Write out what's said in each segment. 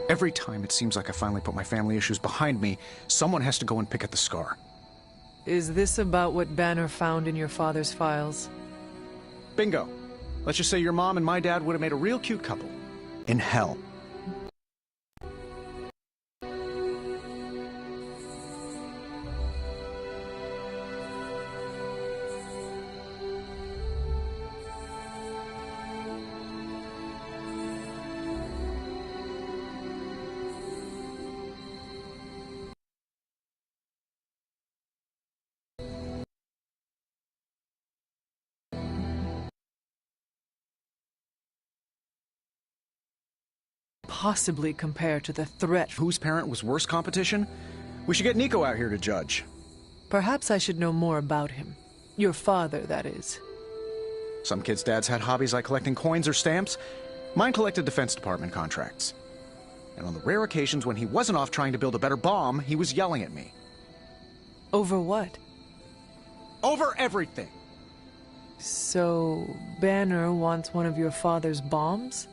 Every time it seems like I finally put my family issues behind me, someone has to go and pick at the scar. Is this about what Banner found in your father's files? Bingo. Let's just say your mom and my dad would have made a real cute couple. In hell. Possibly compare to the threat. Whose parent was worse competition? We should get Nico out here to judge. Perhaps I should know more about him. Your father, that is. Some kids' dads had hobbies like collecting coins or stamps. Mine collected Defense Department contracts. And on the rare occasions when he wasn't off trying to build a better bomb, he was yelling at me. Over what? Over everything! So, Banner wants one of your father's bombs?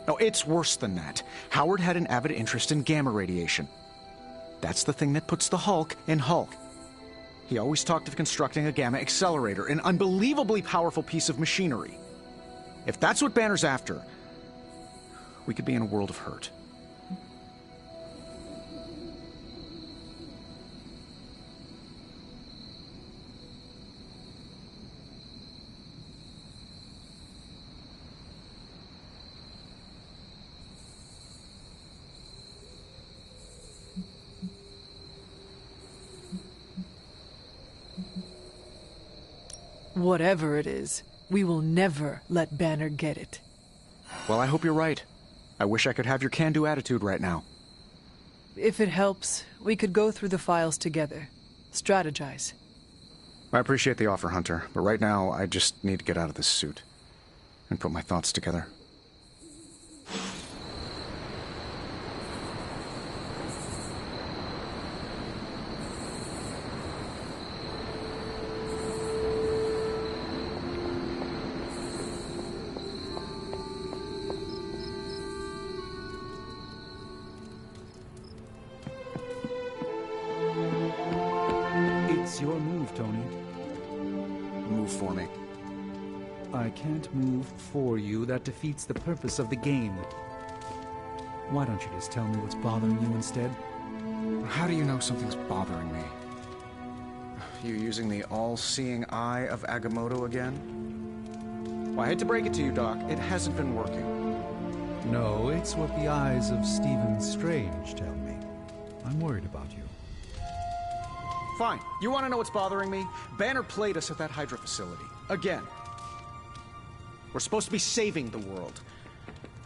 No, it's worse than that. Howard had an avid interest in gamma radiation. That's the thing that puts the Hulk in Hulk. He always talked of constructing a gamma accelerator, an unbelievably powerful piece of machinery. If that's what Banner's after, we could be in a world of hurt. Whatever it is, we will never let Banner get it. Well, I hope you're right. I wish I could have your can-do attitude right now. If it helps, we could go through the files together. Strategize. I appreciate the offer, Hunter, but right now I just need to get out of this suit and put my thoughts together. It's your move, Tony. Move for me. I can't move for you. That defeats the purpose of the game. Why don't you just tell me what's bothering you instead? How do you know something's bothering me? You using the all-seeing eye of Agamotto again? Well, I hate to break it to you, Doc. It hasn't been working. No, it's what the eyes of Stephen Strange tell me. I'm worried about you. Fine. You want to know what's bothering me? Banner played us at that Hydra facility. Again. We're supposed to be saving the world.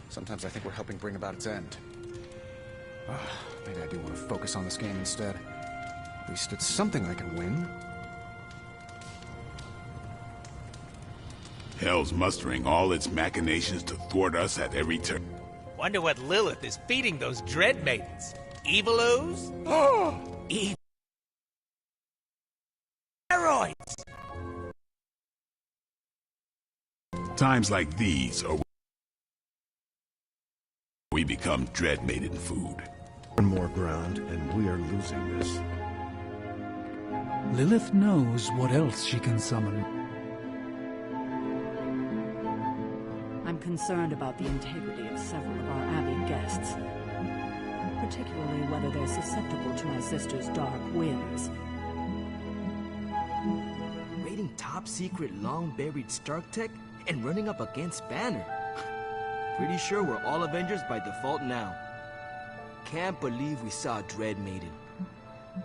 Sometimes I think we're helping bring about its end. Maybe I do want to focus on this game instead. At least it's something I can win. Hell's mustering all its machinations to thwart us at every turn. Wonder what Lilith is feeding those dread maidens. Evil ooze? Evil steroids! Times like these are we become dread maiden food. One more ground, and we are losing this. Lilith knows what else she can summon. I'm concerned about the integrity of several of our Abbey guests, particularly whether they're susceptible to my sister's dark whims. Raiding top-secret, long-buried Stark tech and running up against Banner. Pretty sure we're all Avengers by default now. Can't believe we saw a Dread Maiden.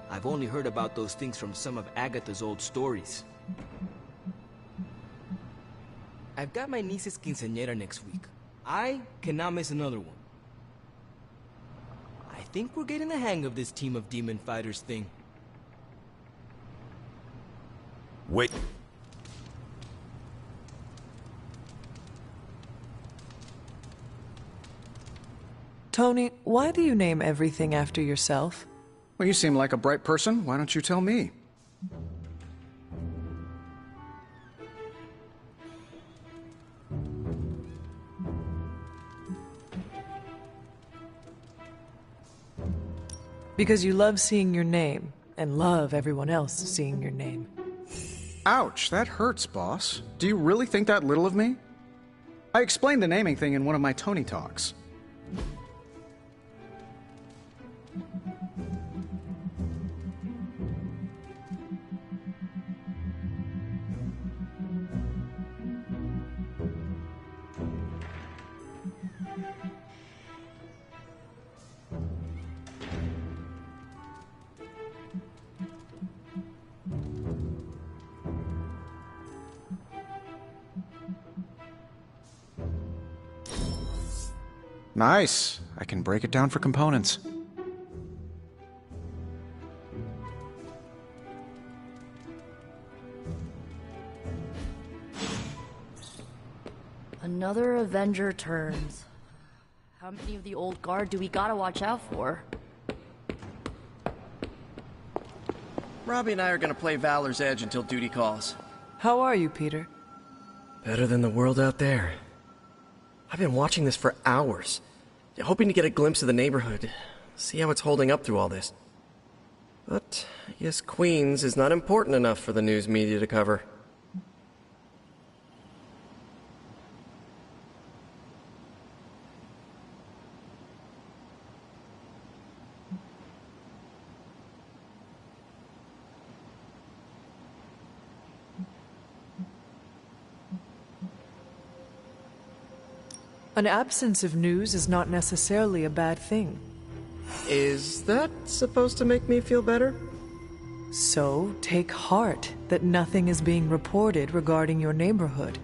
I've only heard about those things from some of Agatha's old stories. I've got my niece's quinceañera next week. I cannot miss another one. I think we're getting the hang of this team of demon fighters thing. Wait. Tony, why do you name everything after yourself? Well, you seem like a bright person. Why don't you tell me? Because you love seeing your name, and love everyone else seeing your name. Ouch, that hurts, boss. Do you really think that little of me? I explained the naming thing in one of my Tony Talks. Nice. I can break it down for components. Another Avenger turns. How many of the old guard do we gotta watch out for? Robbie and I are gonna play Valor's Edge until duty calls. How are you, Peter? Better than the world out there. I've been watching this for hours, hoping to get a glimpse of the neighborhood, see how it's holding up through all this. But I guess Queens is not important enough for the news media to cover. An absence of news is not necessarily a bad thing. Is that supposed to make me feel better? So, take heart that nothing is being reported regarding your neighborhood.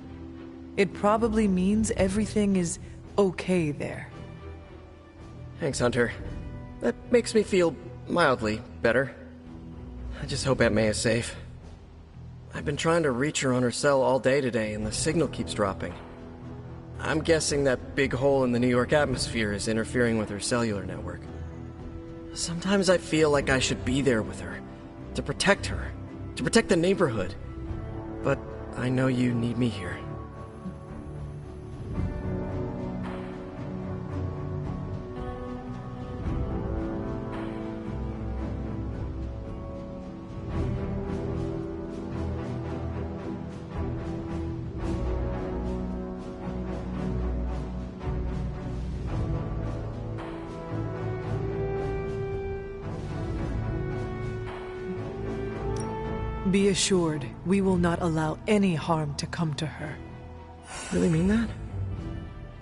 It probably means everything is okay there. Thanks, Hunter. That makes me feel mildly better. I just hope Aunt May is safe. I've been trying to reach her on her cell all day today, and the signal keeps dropping. I'm guessing that big hole in the New York atmosphere is interfering with her cellular network. Sometimes I feel like I should be there with her, to protect the neighborhood. But I know you need me here. Be assured, we will not allow any harm to come to her. Really mean that?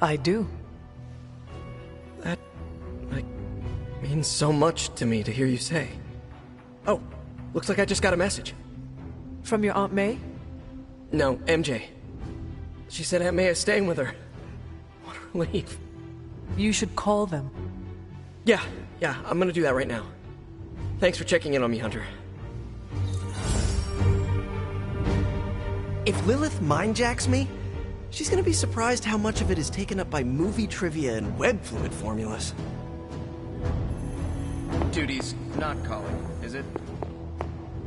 I do. That, means so much to me to hear you say. Oh, looks like I just got a message. From your Aunt May? No, MJ. She said Aunt May is staying with her. What a relief. You should call them. Yeah, I'm gonna do that right now. Thanks for checking in on me, Hunter. If Lilith mindjacks me, she's gonna be surprised how much of it is taken up by movie trivia and web fluid formulas. Duty's not calling, is it?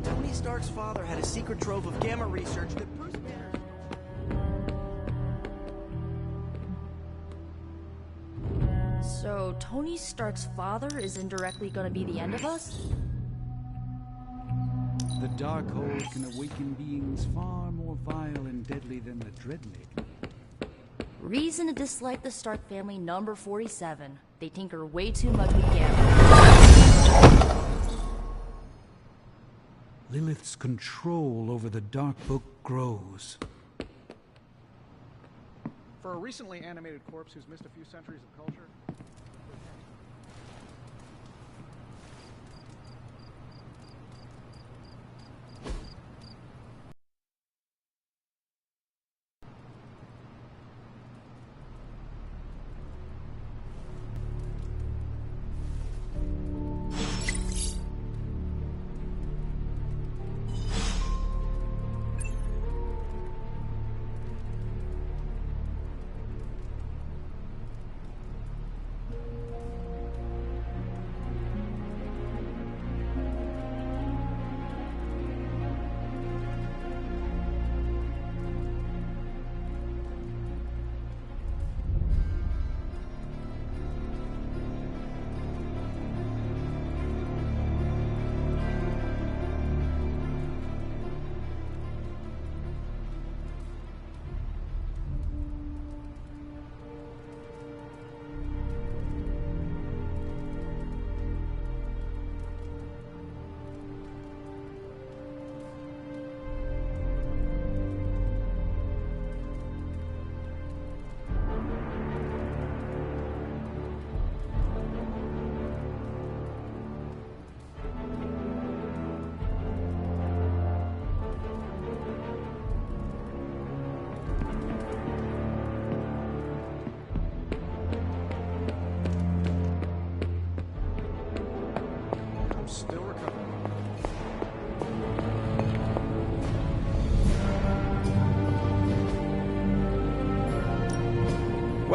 Tony Stark's father had a secret trove of gamma research that Bruce Banner... So, Tony Stark's father is indirectly gonna be the end of us? The Darkhold can awaken beings far more vile and deadly than the Dreadmaiden. Reason to dislike the Stark family number 47. They tinker way too much with gamma. Lilith's control over the Dark Book grows. For a recently animated corpse who's missed a few centuries of culture...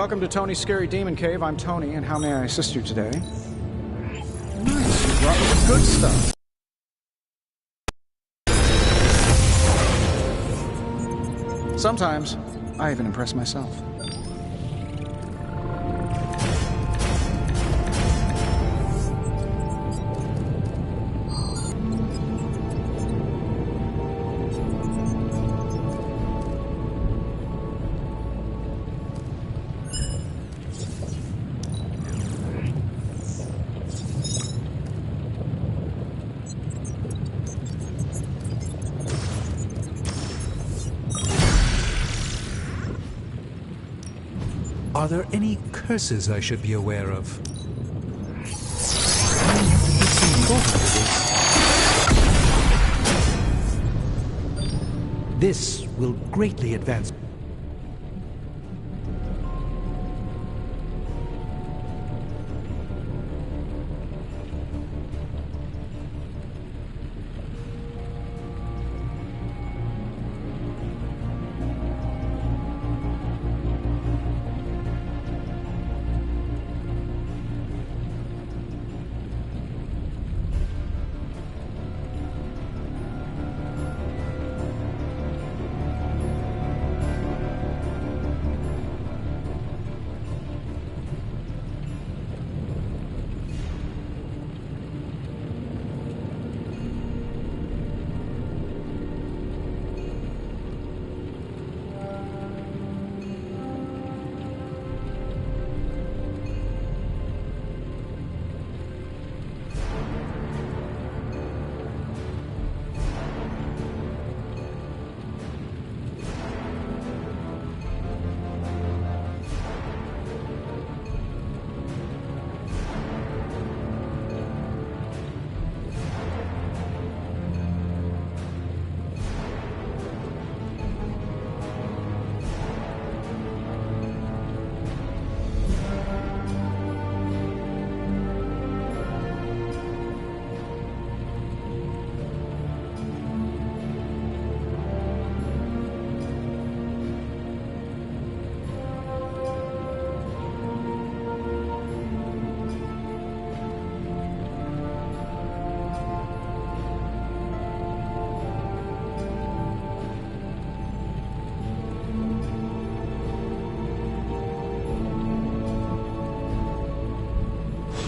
Welcome to Tony's Scary Demon Cave. I'm Tony, and how may I assist you today? Nice, you brought me the good stuff. Sometimes, I even impress myself. Are there any curses I should be aware of? This will greatly advance.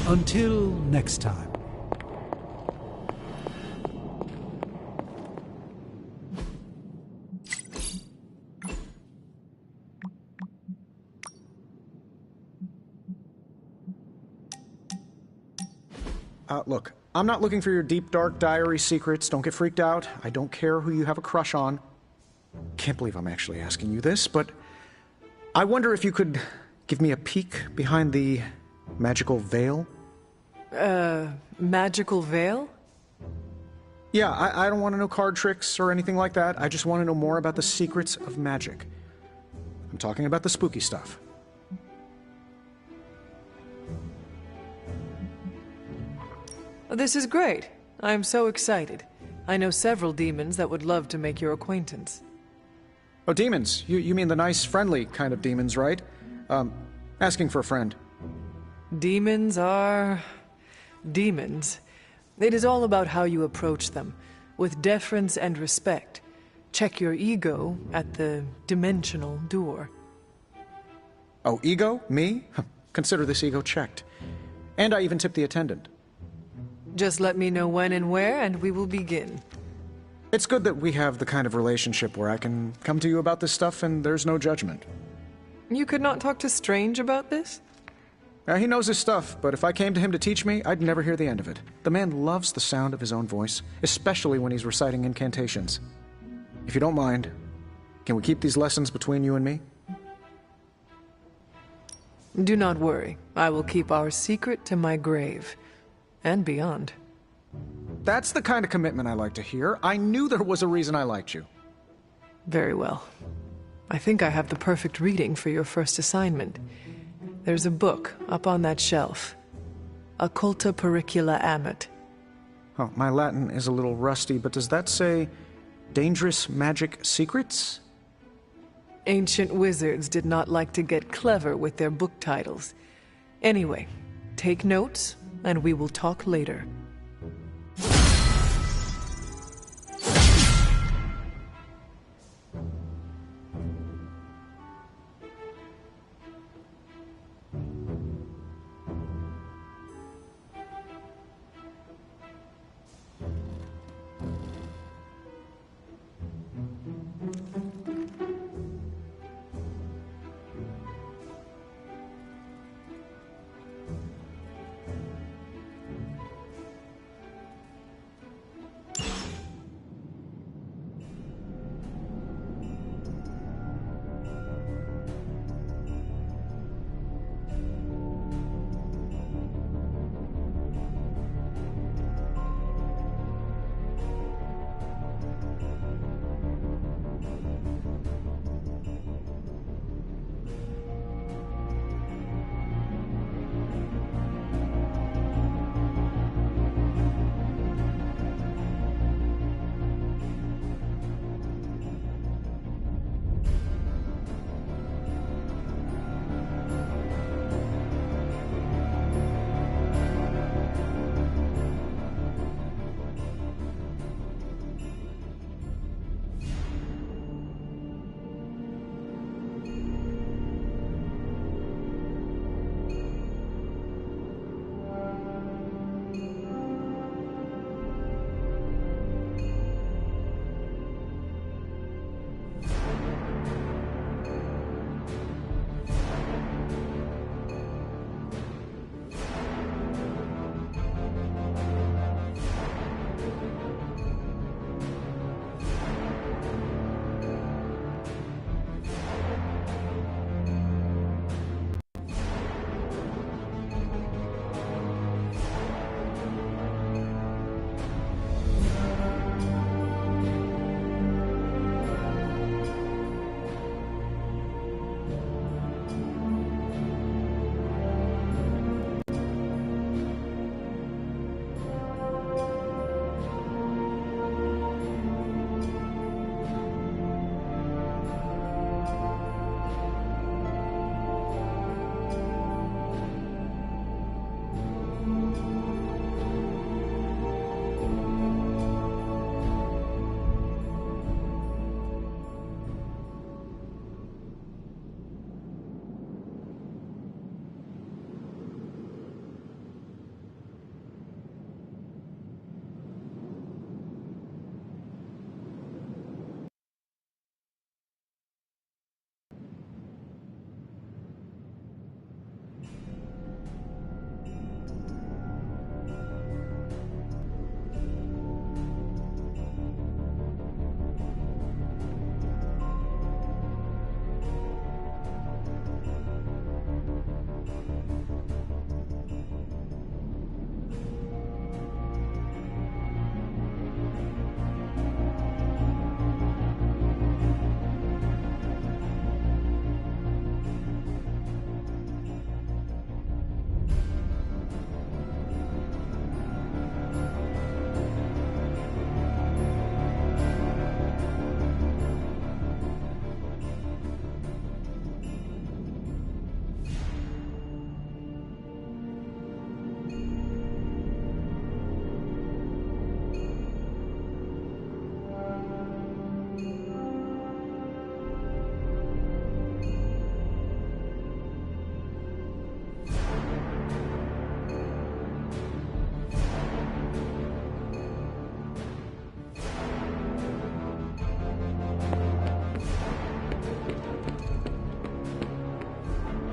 Until next time. Look, I'm not looking for your deep, dark diary secrets. Don't get freaked out. I don't care who you have a crush on. Can't believe I'm actually asking you this, but I wonder if you could give me a peek behind the magical veil? Magical veil? Yeah, I don't want to know card tricks or anything like that. I just want to know more about the secrets of magic. I'm talking about the spooky stuff. This is great. I'm so excited. I know several demons that would love to make your acquaintance. Oh, demons. You mean the nice, friendly kind of demons, right? Asking for a friend. Demons are... demons. It is all about how you approach them, with deference and respect. Check your ego at the dimensional door. Oh, ego? Me? Consider this ego checked. And I even tipped the attendant. Just let me know when and where, and we will begin. It's good that we have the kind of relationship where I can come to you about this stuff and there's no judgment. You could not talk to Strange about this? He knows his stuff, but if I came to him to teach me, I'd never hear the end of it. The man loves the sound of his own voice, especially when he's reciting incantations. If you don't mind, can we keep these lessons between you and me? Do not worry. I will keep our secret to my grave. And beyond. That's the kind of commitment I like to hear. I knew there was a reason I liked you. Very well. I think I have the perfect reading for your first assignment. There's a book up on that shelf. Occulta Pericula Amet. Oh, my Latin is a little rusty, but does that say Dangerous Magic Secrets? Ancient wizards did not like to get clever with their book titles. Anyway, take notes, and we will talk later.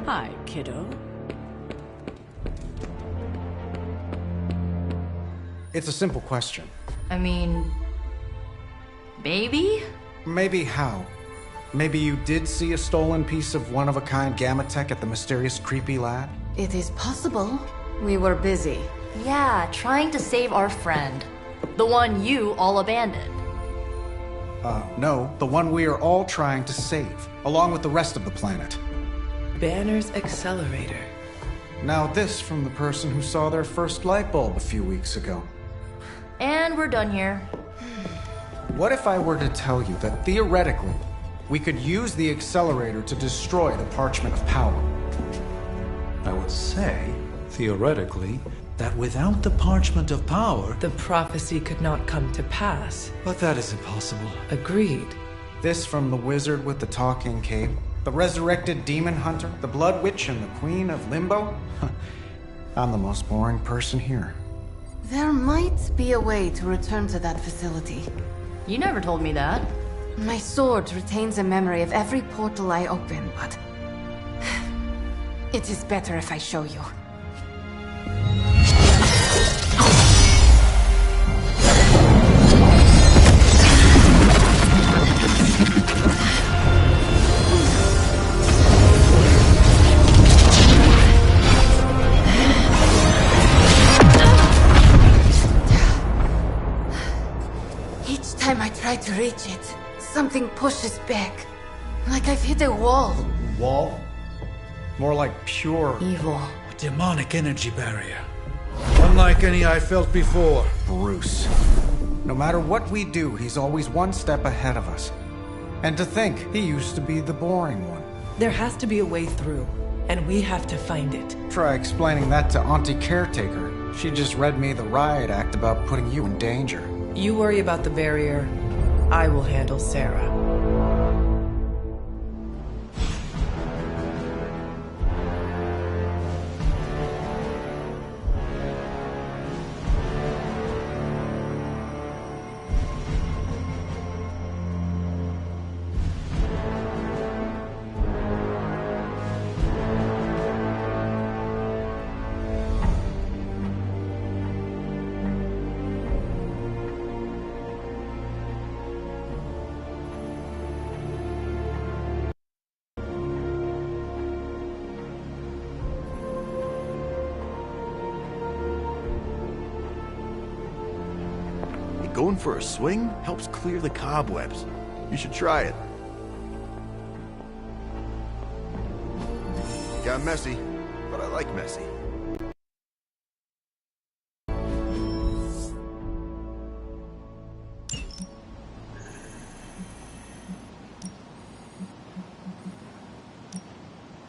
Hi, kiddo. It's a simple question. I mean, maybe? Maybe how? Maybe you did see a stolen piece of one-of-a-kind gamma tech at the mysterious creepy lad? It is possible. We were busy. Yeah, trying to save our friend. The one you all abandoned. No, the one we are all trying to save, along with the rest of the planet. Banner's accelerator. Now this from the person who saw their first light bulb a few weeks ago. And we're done here. What if I were to tell you that theoretically, we could use the accelerator to destroy the Parchment of Power. I would say, theoretically, that without the Parchment of Power... The prophecy could not come to pass. But that is impossible. Agreed. This from the wizard with the talking cape, the resurrected demon hunter, the Blood Witch, and the Queen of Limbo? I'm the most boring person here. There might be a way to return to that facility. You never told me that. My sword retains a memory of every portal I open, but... it is better if I show you. Each time I try to reach it, something pushes back. Like I've hit a wall. Wall? More like pure evil. A demonic energy barrier. Unlike any I felt before. Bruce. No matter what we do, he's always one step ahead of us. And to think, he used to be the boring one. There has to be a way through, and we have to find it. Try explaining that to Auntie Caretaker. She just read me the riot act about putting you in danger. You worry about the barrier. I will handle Sarah. Going for a swing helps clear the cobwebs. You should try it. Got messy, but I like messy.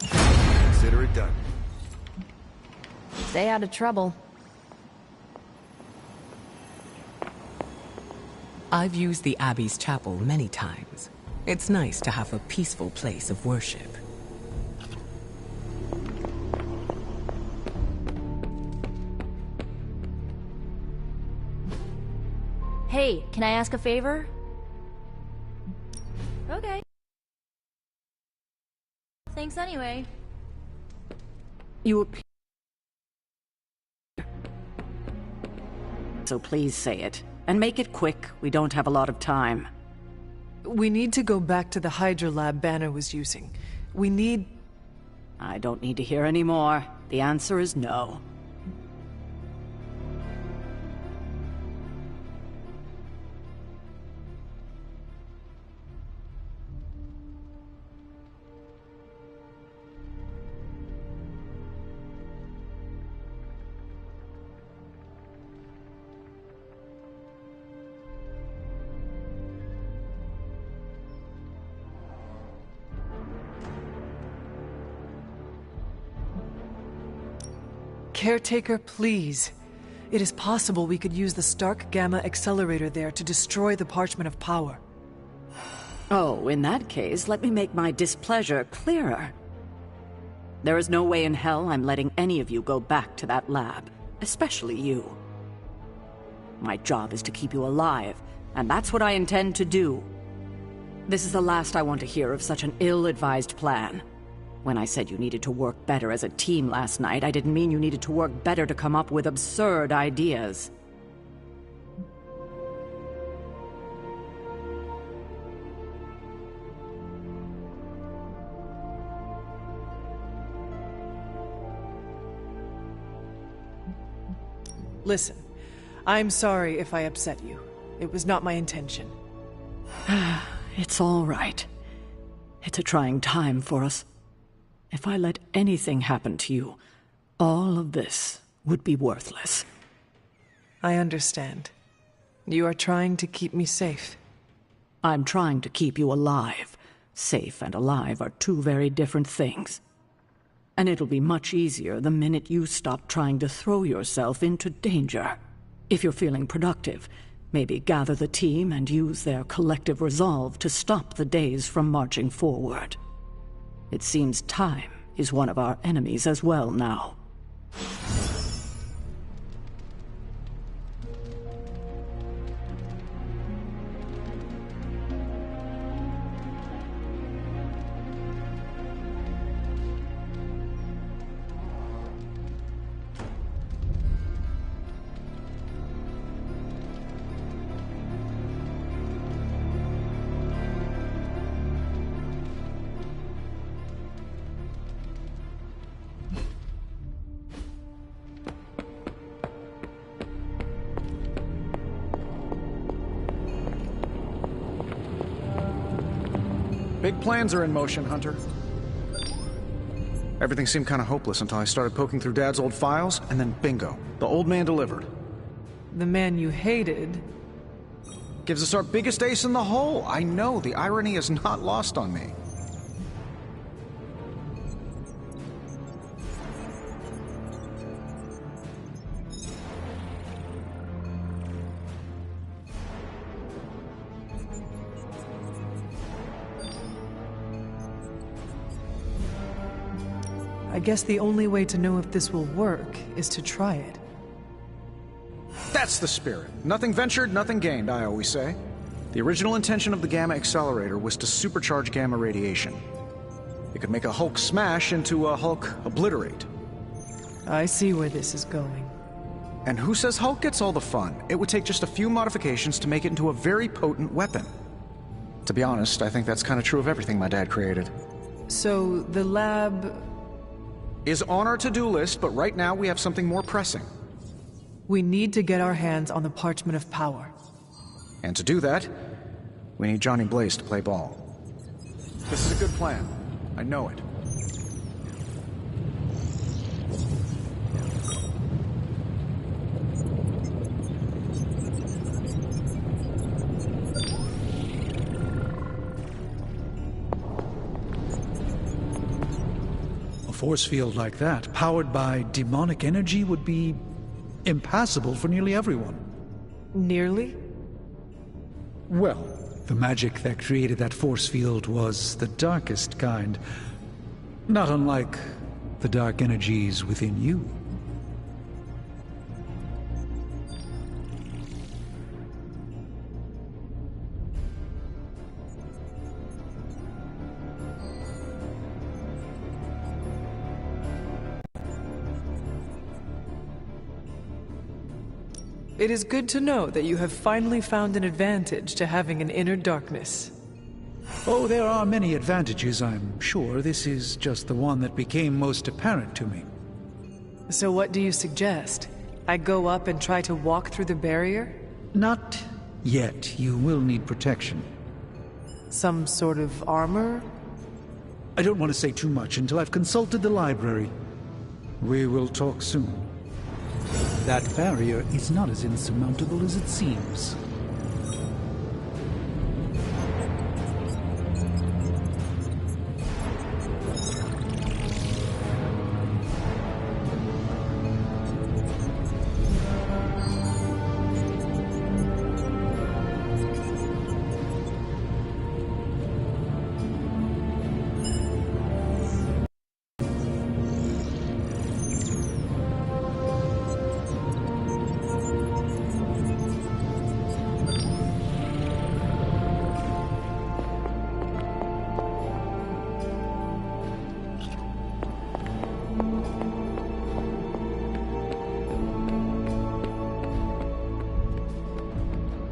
Consider it done. Stay out of trouble. I've used the Abbey's chapel many times. It's nice to have a peaceful place of worship. Hey, can I ask a favor? Okay. Thanks anyway. You appear... So please say it. And make it quick. We don't have a lot of time. We need to go back to the Hydra lab Banner was using. We need... I don't need to hear any more. The answer is no. Caretaker, please. It is possible we could use the Stark Gamma accelerator there to destroy the Parchment of Power. Oh, in that case, let me make my displeasure clearer. There is no way in hell I'm letting any of you go back to that lab, especially you. My job is to keep you alive, and that's what I intend to do. This is the last I want to hear of such an ill-advised plan. When I said you needed to work better as a team last night, I didn't mean you needed to work better to come up with absurd ideas. Listen, I'm sorry if I upset you. It was not my intention. It's all right. It's a trying time for us. If I let anything happen to you, all of this would be worthless. I understand. You are trying to keep me safe. I'm trying to keep you alive. Safe and alive are two very different things. And it'll be much easier the minute you stop trying to throw yourself into danger. If you're feeling productive, maybe gather the team and use their collective resolve to stop the days from marching forward. It seems time is one of our enemies as well now. Big plans are in motion, Hunter. Everything seemed kind of hopeless until I started poking through Dad's old files, and then bingo, the old man delivered. The man you hated? Gives us our biggest ace in the hole. I know, the irony is not lost on me. I guess the only way to know if this will work is to try it. That's the spirit. Nothing ventured, nothing gained, I always say. The original intention of the Gamma Accelerator was to supercharge gamma radiation. It could make a Hulk smash into a Hulk obliterate. I see where this is going. And who says Hulk gets all the fun? It would take just a few modifications to make it into a very potent weapon. To be honest, I think that's kind of true of everything my dad created. So, the lab is on our to-do list, but right now we have something more pressing. We need to get our hands on the Parchment of Power. And to do that, we need Johnny Blaze to play ball. This is a good plan. I know it. A force field like that, powered by demonic energy, would be impassable for nearly everyone. Nearly? Well, the magic that created that force field was the darkest kind. Not unlike the dark energies within you. It is good to know that you have finally found an advantage to having an inner darkness. Oh, there are many advantages, I'm sure. This is just the one that became most apparent to me. So what do you suggest? I go up and try to walk through the barrier? Not yet. You will need protection. Some sort of armor? I don't want to say too much until I've consulted the library. We will talk soon. That barrier is not as insurmountable as it seems.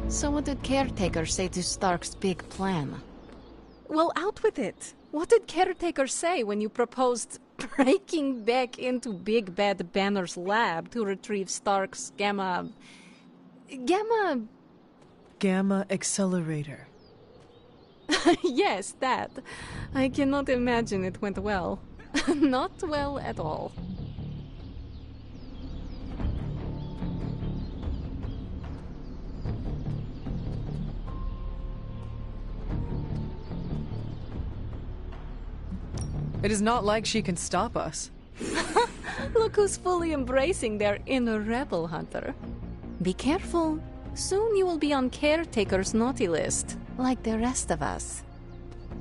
So what did Caretaker say to Stark's big plan? Well, out with it. What did Caretaker say when you proposed breaking back into Big Bad Banner's lab to retrieve Stark's Gamma Accelerator. Yes, that. I cannot imagine it went well. Not well at all. It is not like she can stop us. Look who's fully embracing their inner rebel, Hunter. Be careful. Soon you will be on Caretaker's naughty list, like the rest of us.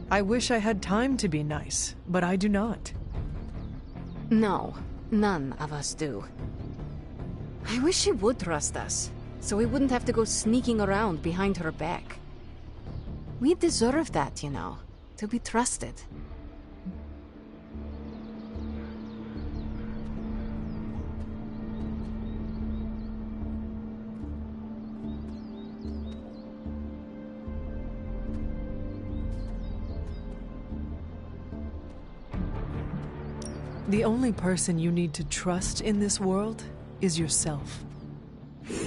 I wish I had time to be nice, but I do not. No, none of us do. I wish she would trust us, so we wouldn't have to go sneaking around behind her back. We deserve that, you know, to be trusted. The only person you need to trust in this world is yourself.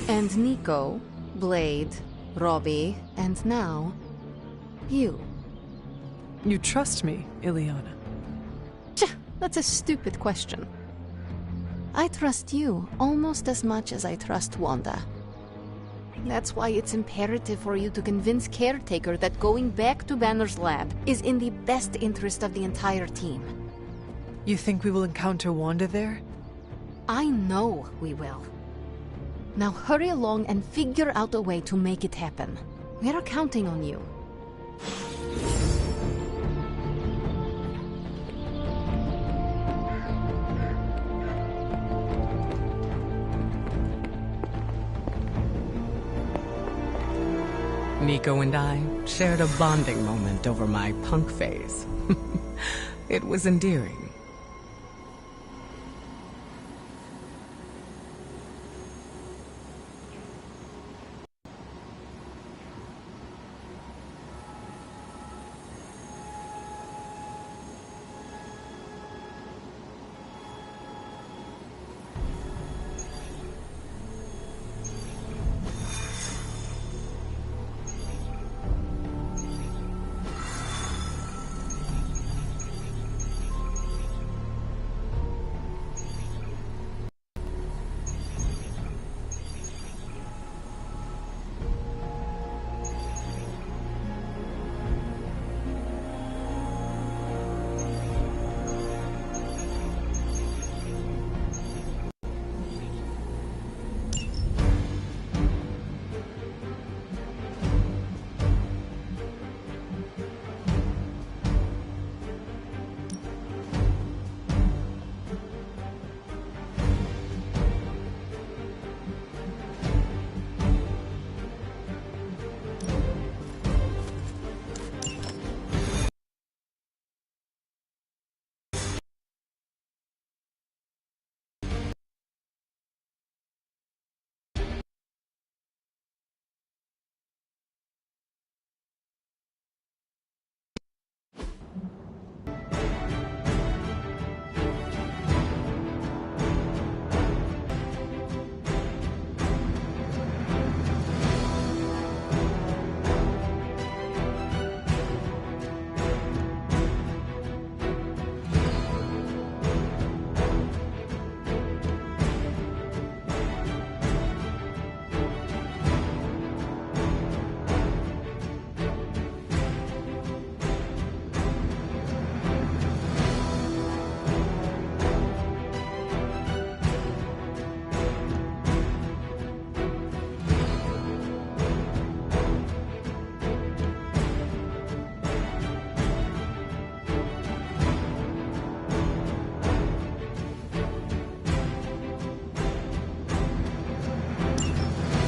And Nico, Blade, Robbie, and now, you. You trust me, Ileana? That's a stupid question. I trust you almost as much as I trust Wanda. That's why it's imperative for you to convince Caretaker that going back to Banner's lab is in the best interest of the entire team. You think we will encounter Wanda there? I know we will. Now hurry along and figure out a way to make it happen. We are counting on you. Nico and I shared a bonding moment over my punk phase. It was endearing.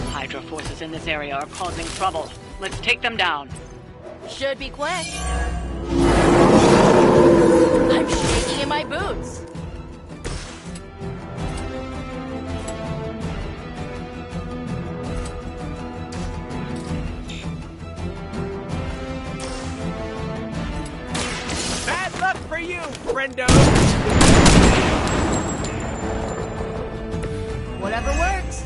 Hydra forces in this area are causing trouble. Let's take them down. Should be quick. I'm shaking in my boots. Bad luck for you, friendo! Whatever works.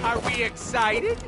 Are we excited?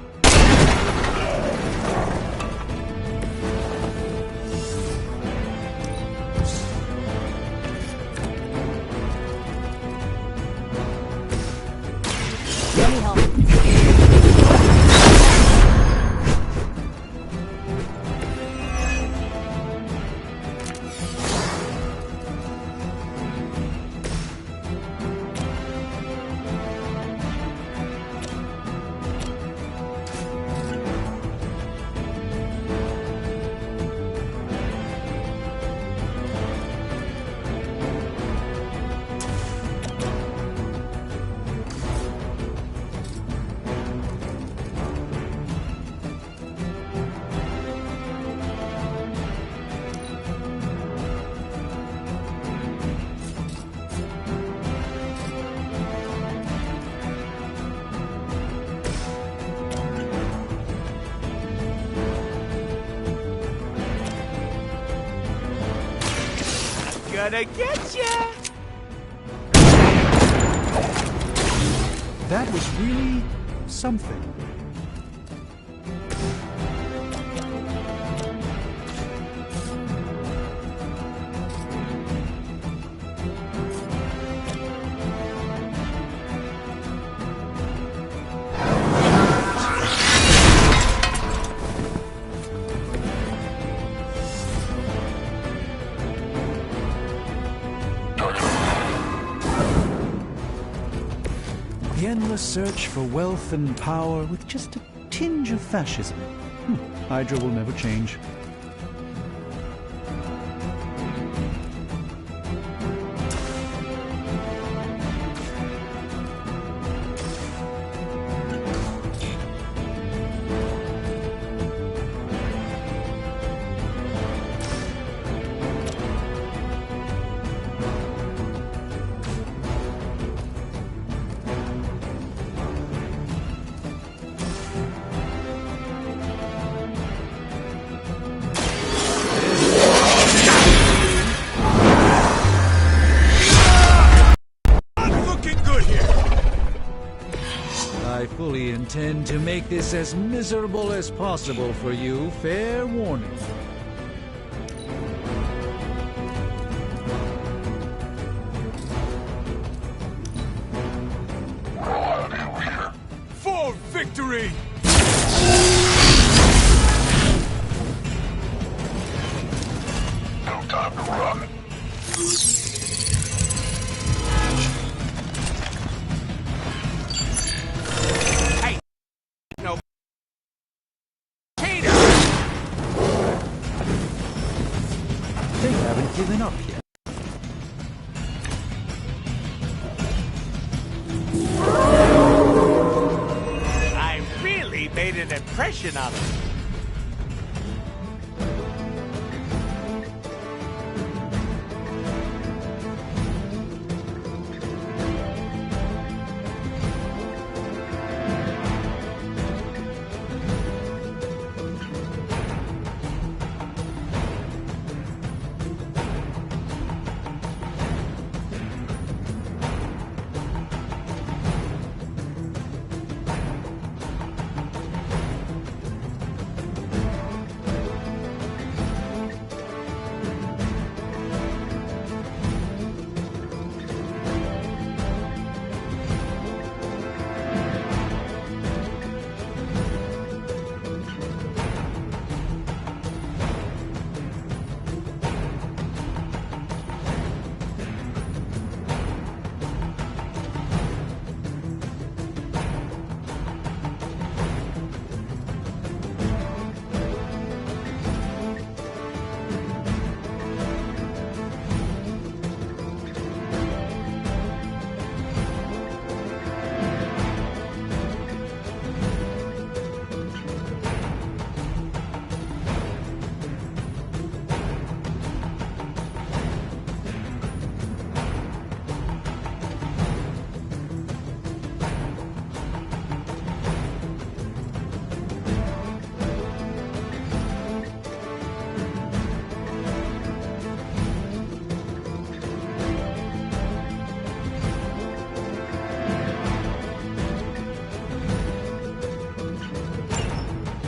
gonna get ya! That was really something. The endless search for wealth and power with just a tinge of fascism. Hydra will never change. I fully intend to make this as miserable as possible for you. Fair warning. For victory! No time to run. They haven't given up yet. I really made an impression on him.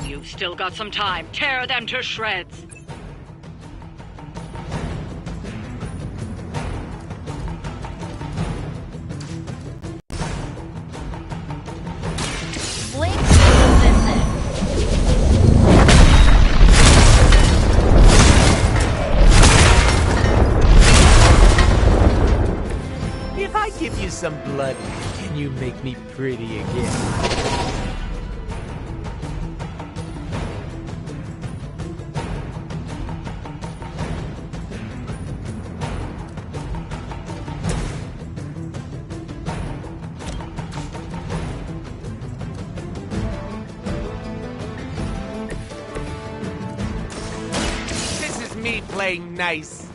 You've still got some time. Tear them to shreds. Blink will miss it. If I give you some blood, can you make me pretty again? This is me playing nice.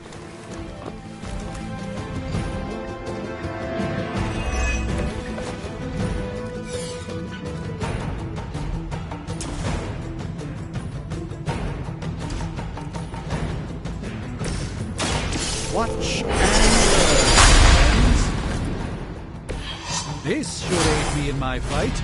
Watch This should aid me in my fight.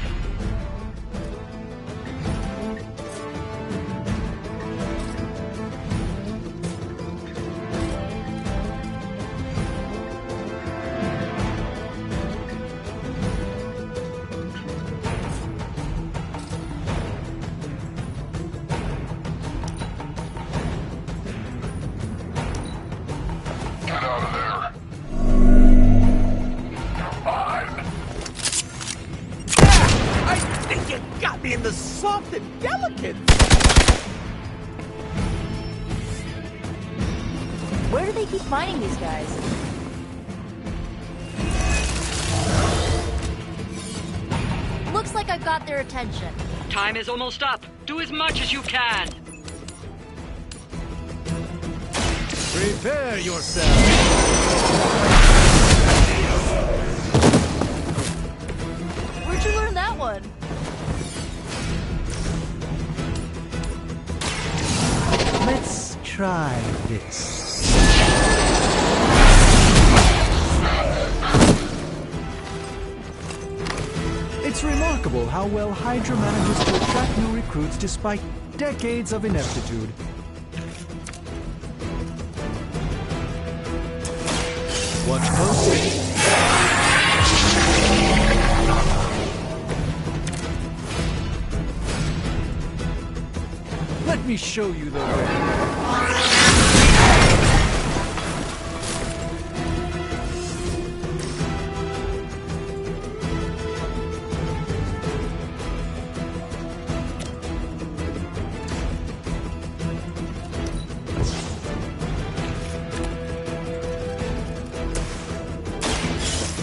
Me in the soft and delicate. Where do they keep finding these guys? Looks like I've got their attention. Time is almost up. Do as much as you can. Prepare yourself. Where'd you learn that one? Let's try this. It's remarkable how well Hydra manages to attract new recruits despite decades of ineptitude. Watch closely. Let me show you the way.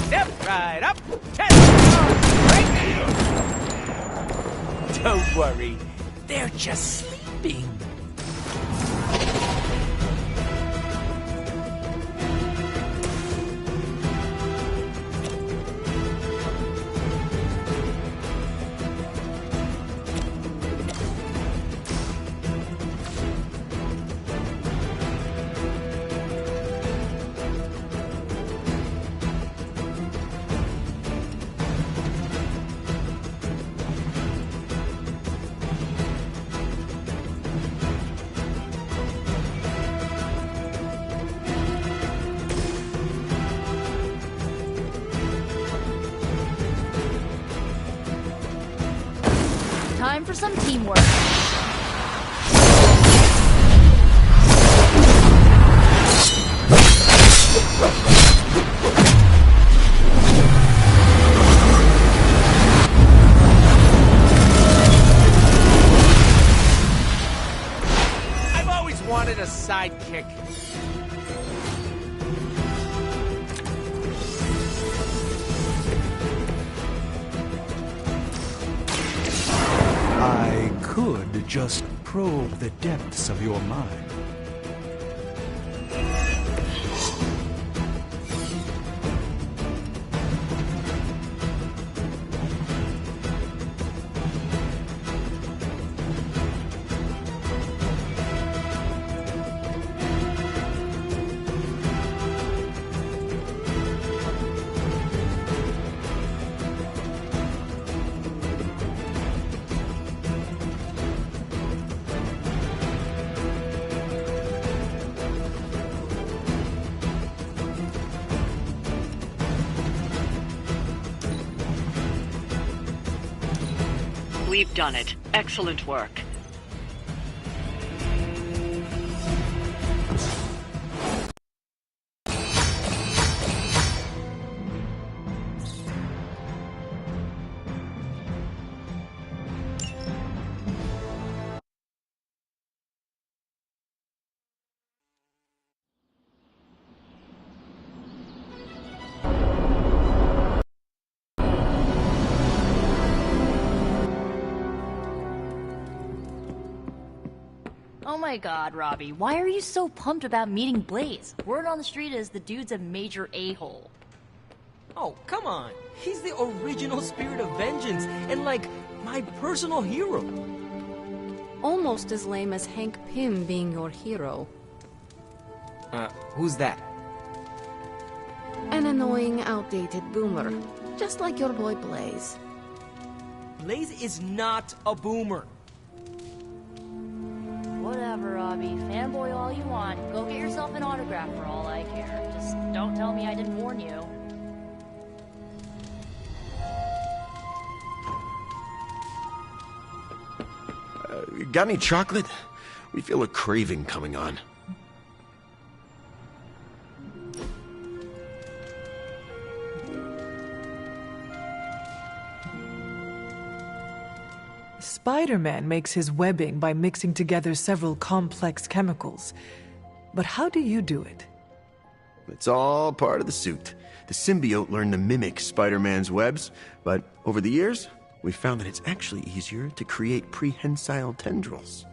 Step right up. Test break. Don't worry. They're just sleeping. Time for some teamwork. I've always wanted a sidekick. I could just probe the depths of your mind. We've done it. Excellent work. Oh my god, Robbie, why are you so pumped about meeting Blaze? Word on the street is the dude's a major a-hole. Oh, come on. He's the original spirit of vengeance and, like, my personal hero. Almost as lame as Hank Pym being your hero. Who's that? An annoying, outdated boomer. Just like your boy Blaze. Blaze is not a boomer. Whatever, Robbie. Fanboy all you want. Go get yourself an autograph for all I care. Just don't tell me I didn't warn you. Got any chocolate? We feel a craving coming on. Spider-Man makes his webbing by mixing together several complex chemicals. But how do you do it? It's all part of the suit. The symbiote learned to mimic Spider-Man's webs, but over the years, we found that it's actually easier to create prehensile tendrils.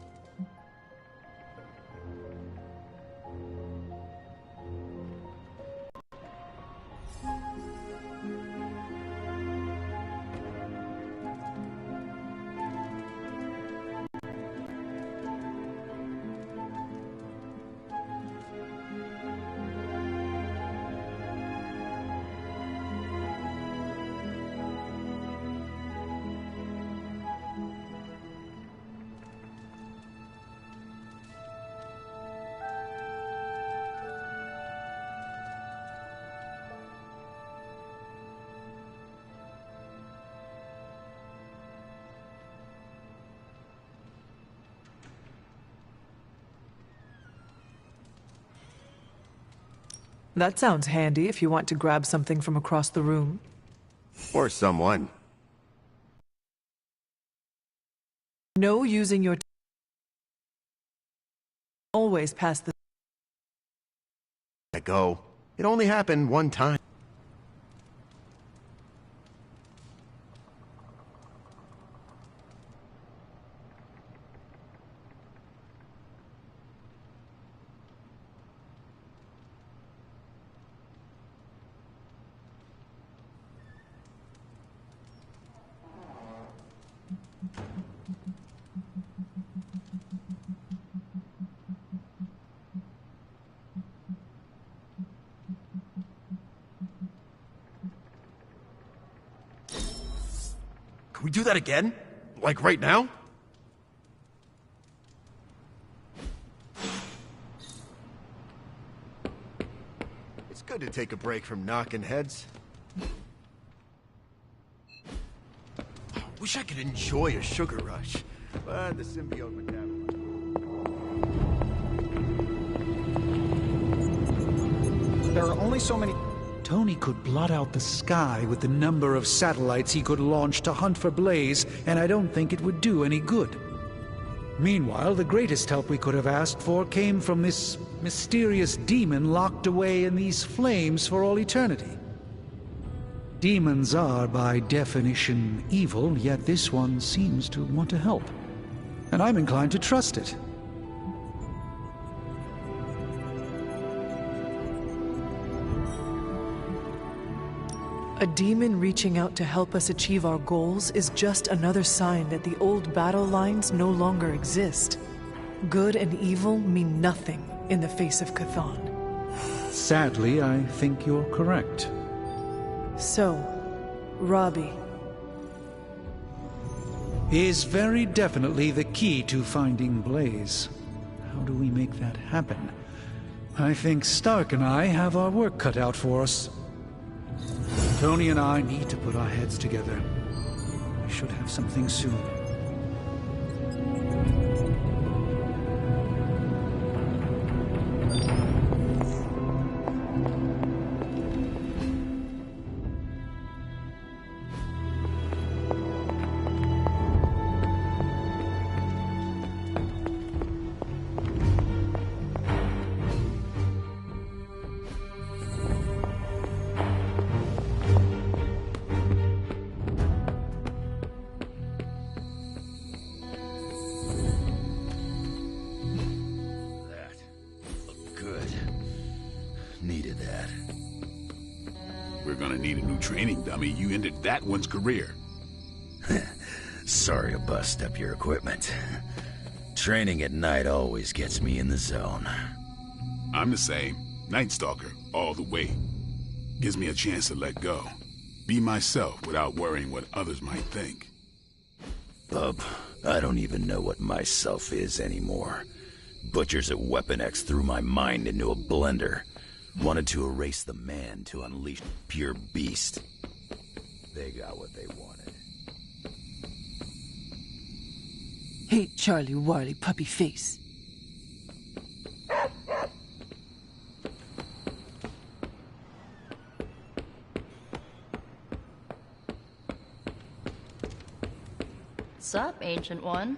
That sounds handy if you want to grab something from across the room. Or someone. No using your... Always pass the... Let go. It only happened one time. Can we do that again? Like right now? It's good to take a break from knocking heads. Wish I could enjoy a sugar rush, but the symbiote metabolism. There are only so many... Tony could blot out the sky with the number of satellites he could launch to hunt for Blaze, and I don't think it would do any good. Meanwhile, the greatest help we could have asked for came from this mysterious demon locked away in these flames for all eternity. Demons are, by definition, evil, yet this one seems to want to help. And I'm inclined to trust it. A demon reaching out to help us achieve our goals is just another sign that the old battle lines no longer exist. Good and evil mean nothing in the face of Chthon. Sadly, I think you're correct. So, Robbie is very definitely the key to finding Blaze. How do we make that happen? I think Stark and I have our work cut out for us. Tony and I need to put our heads together. I should have something soon. Needed that. We're gonna need a new training dummy. You ended that one's career. Sorry to bust up your equipment. Training at night always gets me in the zone. I'm the same. Night Stalker, all the way. Gives me a chance to let go. be myself without worrying what others might think. Bub, I don't even know what myself is anymore. Butchers at Weapon X threw my mind into a blender. Wanted to erase the man to unleash pure beast. They got what they wanted. Hate Charlie Warley puppy face. Sup, Ancient One?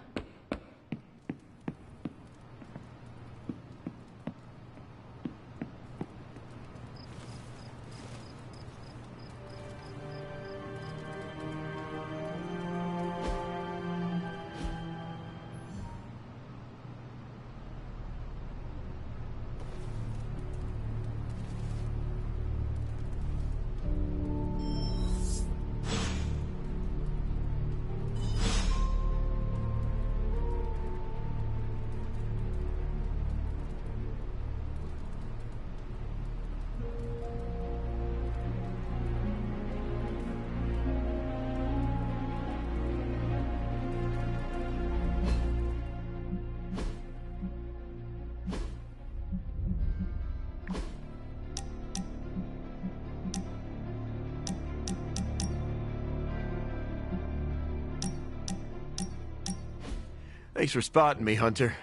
Thanks for spotting me, Hunter.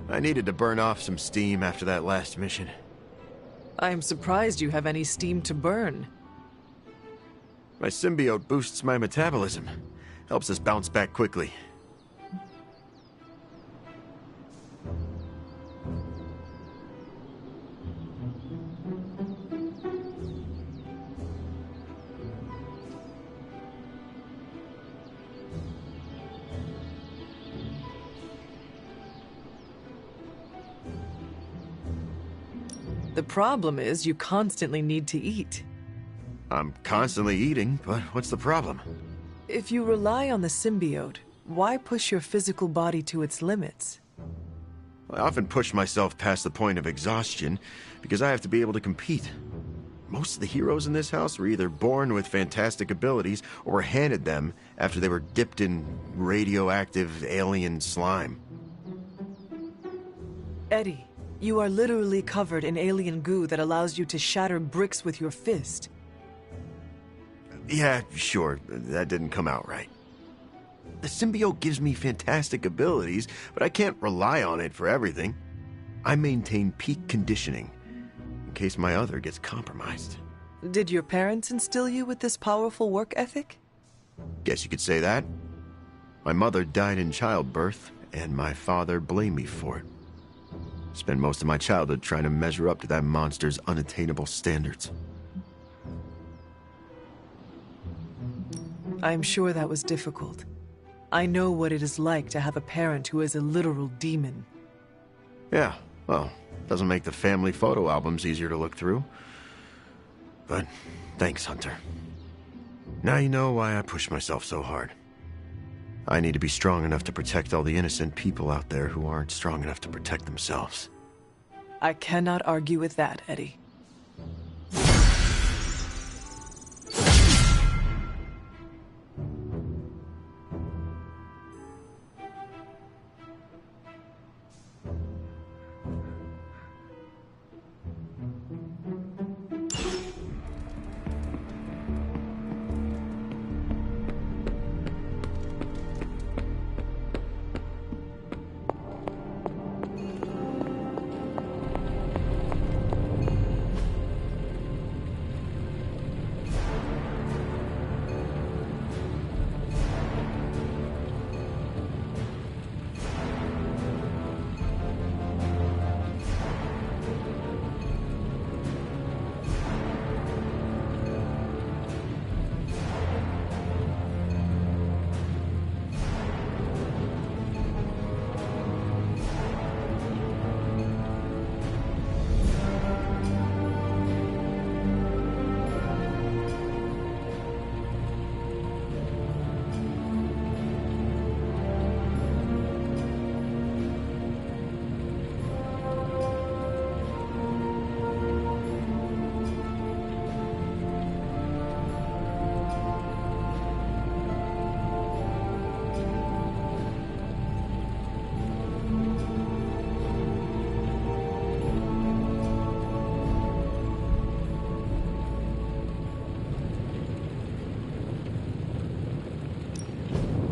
I needed to burn off some steam after that last mission. I am surprised you have any steam to burn. My symbiote boosts my metabolism. Helps us bounce back quickly. The problem is you constantly need to eat. I'm constantly eating, but what's the problem? If you rely on the symbiote, why push your physical body to its limits? I often push myself past the point of exhaustion because I have to be able to compete. Most of the heroes in this house were either born with fantastic abilities or were handed them after they were dipped in radioactive alien slime. Eddie, you are literally covered in alien goo that allows you to shatter bricks with your fist. Yeah, sure, that didn't come out right. The symbiote gives me fantastic abilities, but I can't rely on it for everything. I maintain peak conditioning, in case my other gets compromised. Did your parents instill you with this powerful work ethic? Guess you could say that. My mother died in childbirth, and my father blamed me for it. Spent most of my childhood trying to measure up to that monster's unattainable standards. I'm sure that was difficult. I know what it is like to have a parent who is a literal demon. Yeah, well, doesn't make the family photo albums easier to look through. But thanks, Hunter. Now you know why I push myself so hard. I need to be strong enough to protect all the innocent people out there who aren't strong enough to protect themselves. I cannot argue with that, Eddie.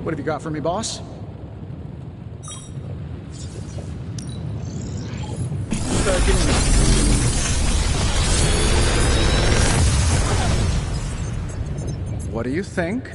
What have you got for me, boss? What do you think?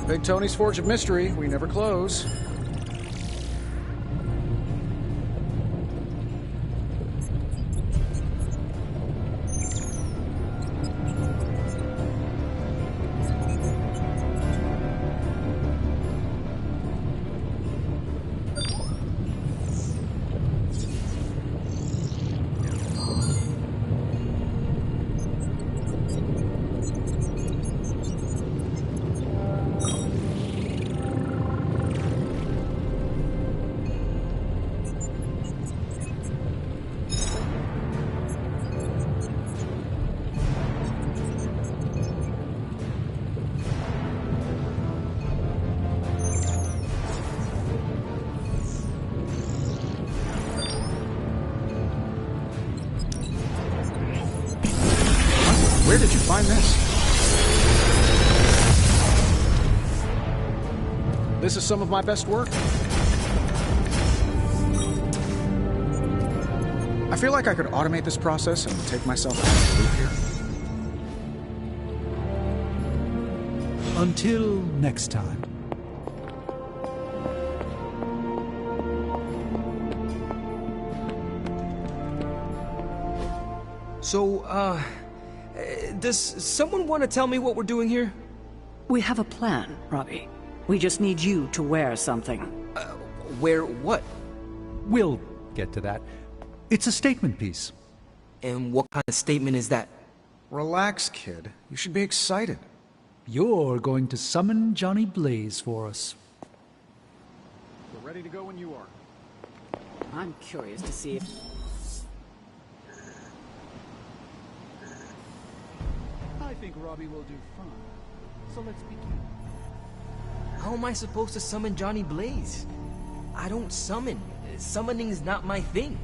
Big Tony's Forge of Mystery. We never close. Where did you find this? This is some of my best work. I feel like I could automate this process and take myself out of the loop here. Until next time. So, does someone want to tell me what we're doing here? We have a plan, Robbie. We just need you to wear something. Wear what? We'll get to that. It's a statement piece. And what kind of statement is that? Relax, kid. You should be excited. You're going to summon Johnny Blaze for us. We're ready to go when you are. I'm curious to see if... I think Robbie will do fine. So let's begin. How am I supposed to summon Johnny Blaze? I don't summon. Summoning is not my thing.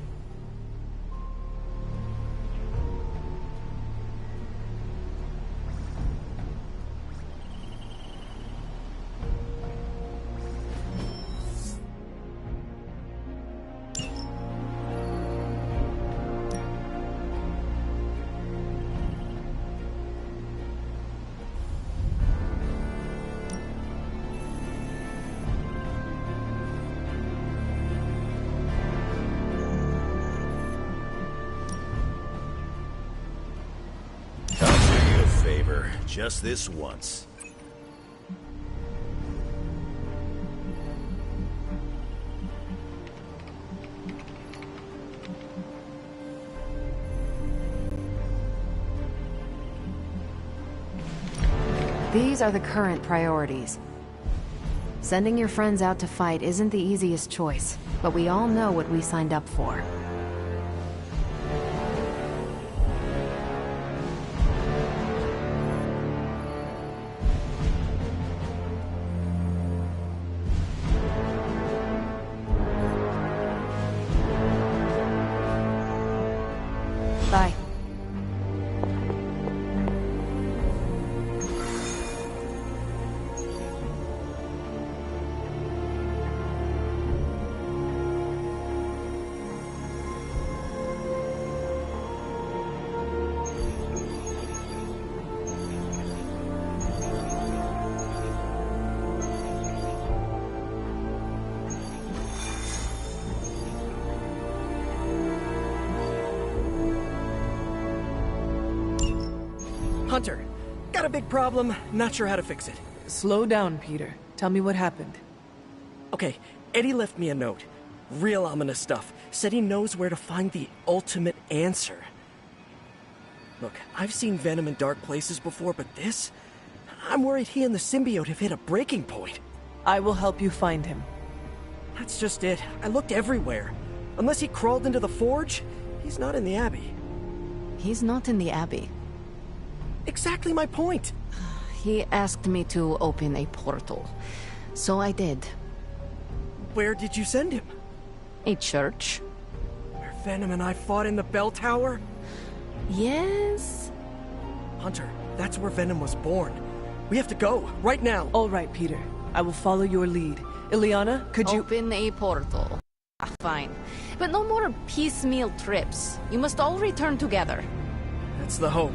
Just this once. These are the current priorities. Sending your friends out to fight isn't the easiest choice, but we all know what we signed up for. Bye. Hunter, got a big problem, not sure how to fix it. Slow down, Peter. Tell me what happened. Okay, Eddie left me a note. Real ominous stuff. Said he knows where to find the ultimate answer. Look, I've seen Venom in dark places before, but this? I'm worried he and the symbiote have hit a breaking point. I will help you find him. That's just it. I looked everywhere. Unless he crawled into the forge, he's not in the Abbey. He's not in the Abbey. Exactly my point. He asked me to open a portal, so I did. Where did you send him? A church. Where Venom and I fought in the bell tower? Yes? Hunter, that's where Venom was born. We have to go, right now. All right, Peter. I will follow your lead. Ileana, could you... Open a portal. Ah, fine. But no more piecemeal trips. You must all return together. That's the hope.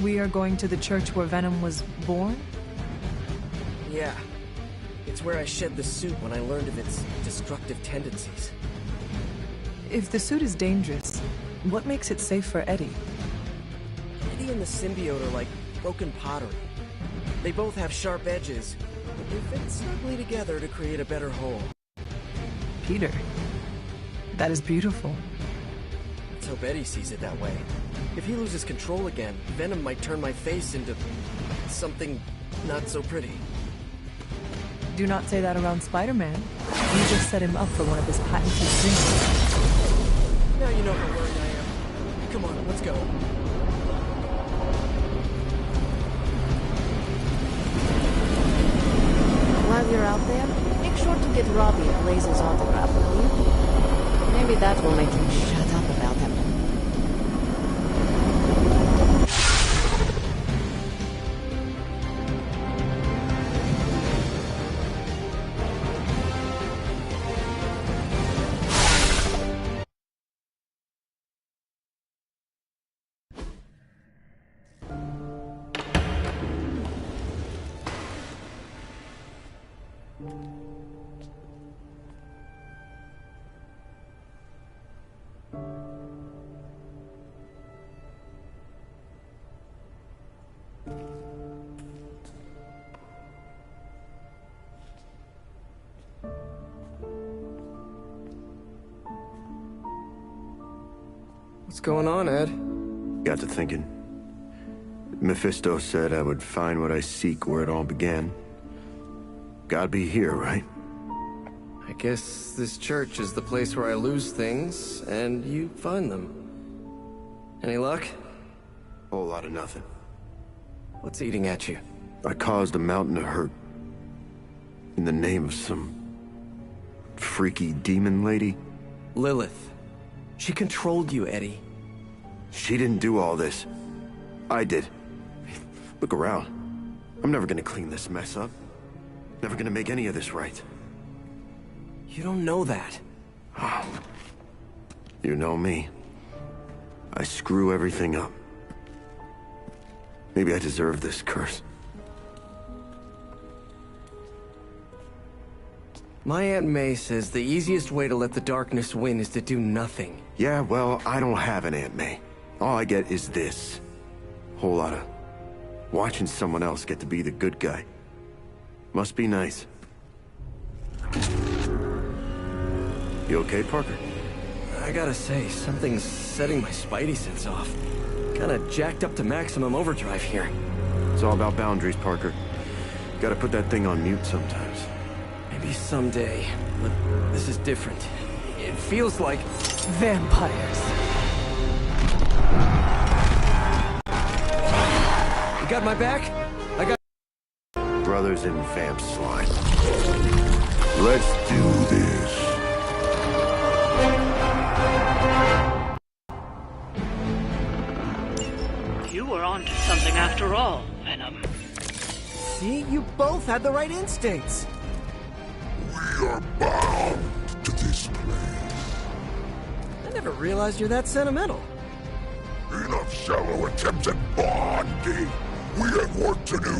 We are going to the church where Venom was born? Yeah. It's where I shed the suit when I learned of its destructive tendencies. If the suit is dangerous, what makes it safe for Eddie? Eddie and the symbiote are like broken pottery. They both have sharp edges, but they fit snugly together to create a better whole. Peter, that is beautiful. Let's hope Eddie sees it that way. If he loses control again, Venom might turn my face into something not so pretty. Do not say that around Spider-Man. You just set him up for one of his patented dreams. Now you know how worried I am. Come on, let's go. While you're out there, make sure to get Robbie Blaze's autograph, will you? Maybe that will make him shut up about him. What's going on, Ed? Got to thinking. Mephisto said I would find what I seek where it all began. Gotta be here, right? I guess this church is the place where I lose things, and you find them. Any luck? Whole lot of nothing. What's eating at you? I caused a mountain of hurt. In the name of some freaky demon lady. Lilith. She controlled you, Eddie. She didn't do all this. I did. Look around. I'm never gonna clean this mess up. Never gonna make any of this right. You don't know that. You know me. I screw everything up. Maybe I deserve this curse. My Aunt May says the easiest way to let the darkness win is to do nothing. Yeah, well, I don't have an Aunt May. All I get is this. Whole lot of watching someone else get to be the good guy. Must be nice. You okay, Parker? I gotta say, something's setting my spidey sense off. Kinda jacked up to maximum overdrive here. It's all about boundaries, Parker. Gotta put that thing on mute sometimes. Maybe someday, but this is different. It feels like... Vampires. You got my back? I got... Brothers in vamp slime. Let's do this. You were onto something after all, Venom. See? You both had the right instincts. We are bound to this place. I never realized you're that sentimental. Enough shallow attempts at bonding. We have work to do.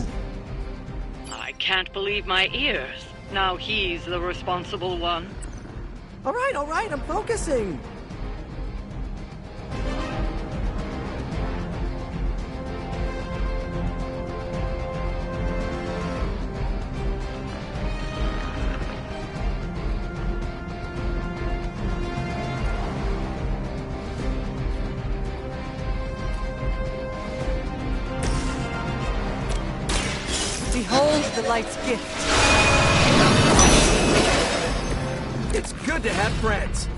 I can't believe my ears. Now he's the responsible one. All right, I'm focusing. Behold the light's gift. It's good to have friends.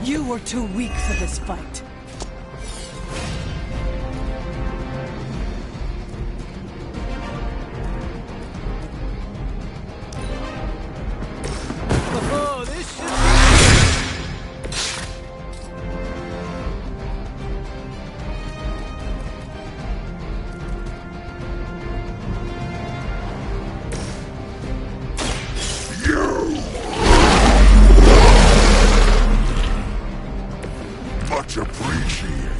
You were too weak for this fight. Oh, this should... Much appreciated.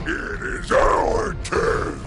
It is our turn.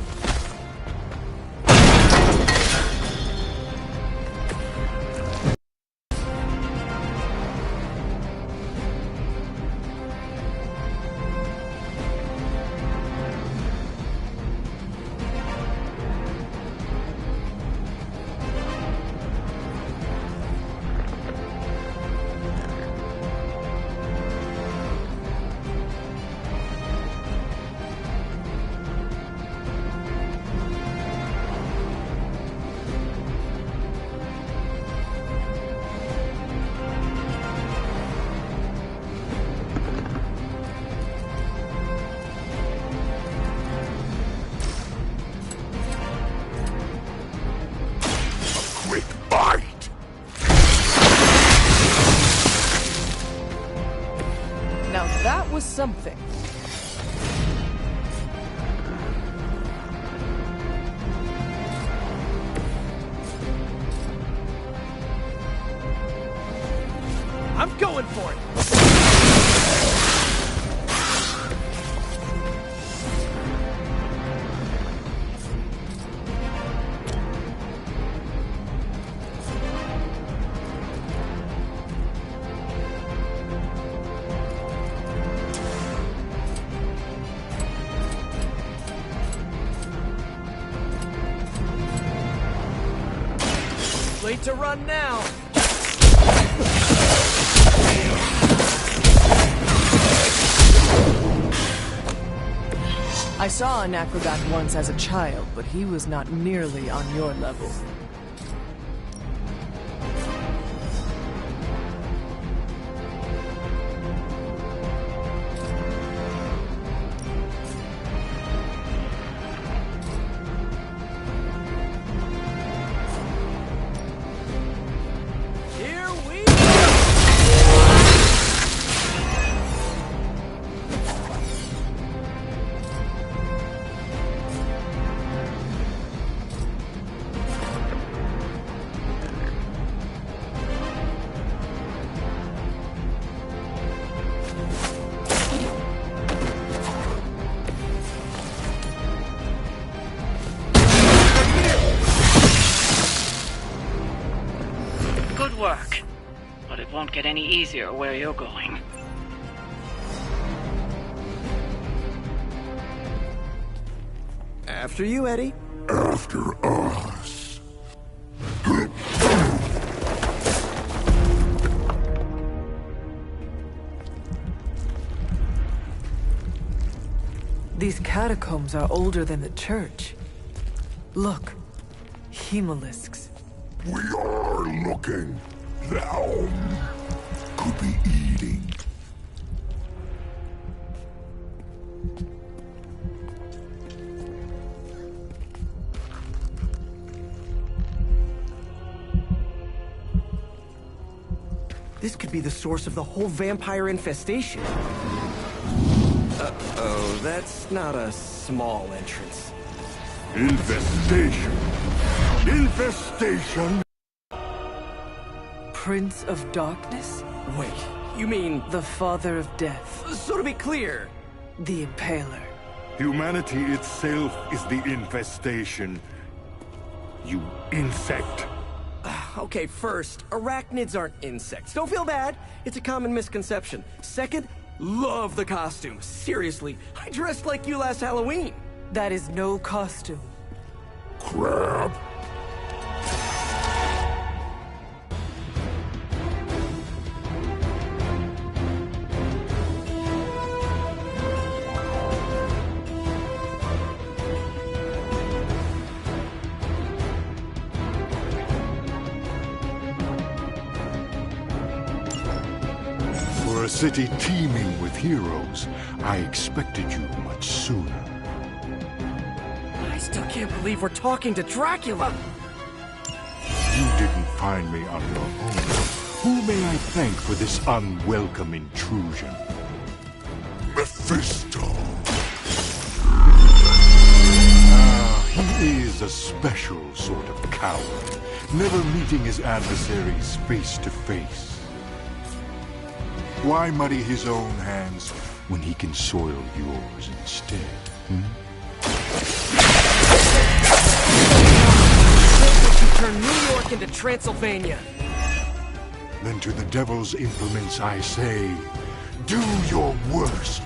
Quick bite. Now that was something. late to run now. I saw an acrobat once as a child, but he was not nearly on your level. Here we Good work. But it won't get any easier where you're going. After you, Eddie. After us. These catacombs are older than the church. Look, hemolisks. We are looking. Now could be eating. This could be the source of the whole vampire infestation. Uh-oh, that's not a small entrance. Infestation. Infestation. Prince of Darkness? Wait, you mean... The Father of Death. So to be clear... The Impaler. Humanity itself is the infestation. You insect. Okay, first, arachnids aren't insects. Don't feel bad. It's a common misconception. Second, love the costume. Seriously, I dressed like you last Halloween. That is no costume. Crab. For a city teeming with heroes, I expected you much sooner. I still can't believe we're talking to Dracula. You didn't find me on your own. Who may I thank for this unwelcome intrusion? Mephisto. He is a special sort of coward, never meeting his adversaries face to face. Why muddy his own hands when he can soil yours instead? You turn New York into Transylvania. Then to the devil's implements I say, do your worst.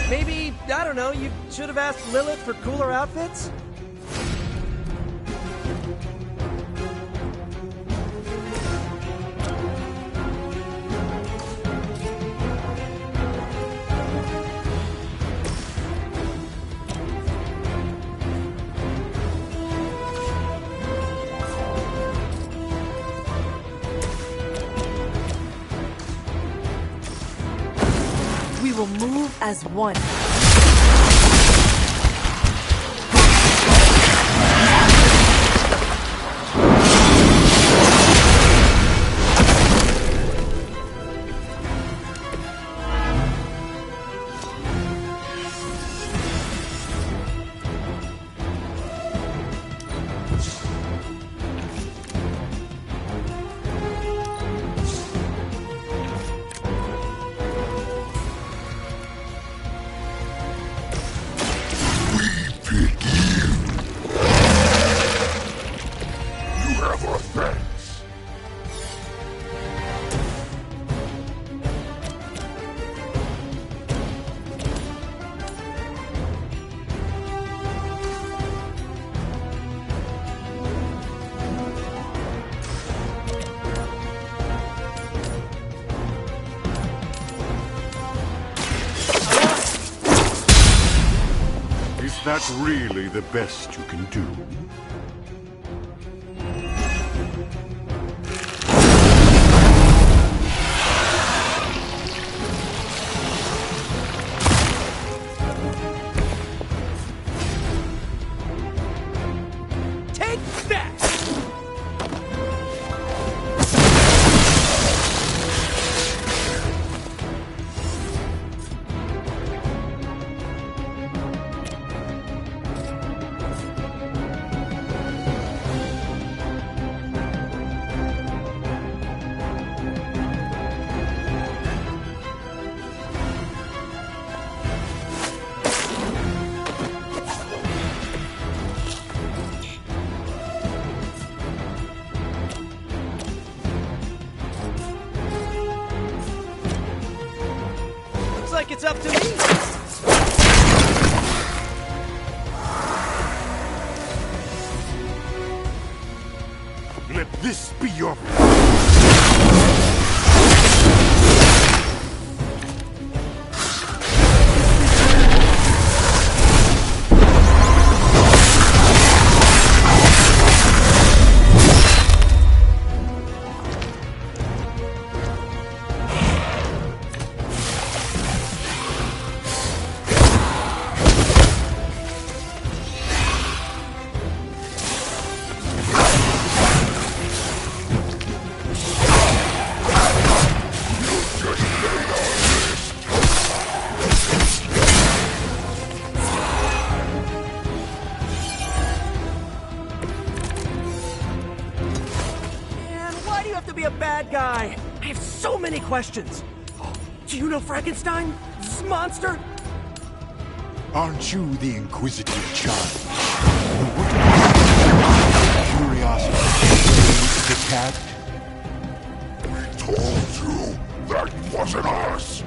Maybe, I don't know, you should have asked Lilith for cooler outfits? We will move as one. that really the best you can do? Take that! Like it's up to me. Let this be your... A bad guy. I have so many questions. Do you know Frankenstein? This monster? Aren't you the inquisitive child? Curiosity the cat? We told you that wasn't us.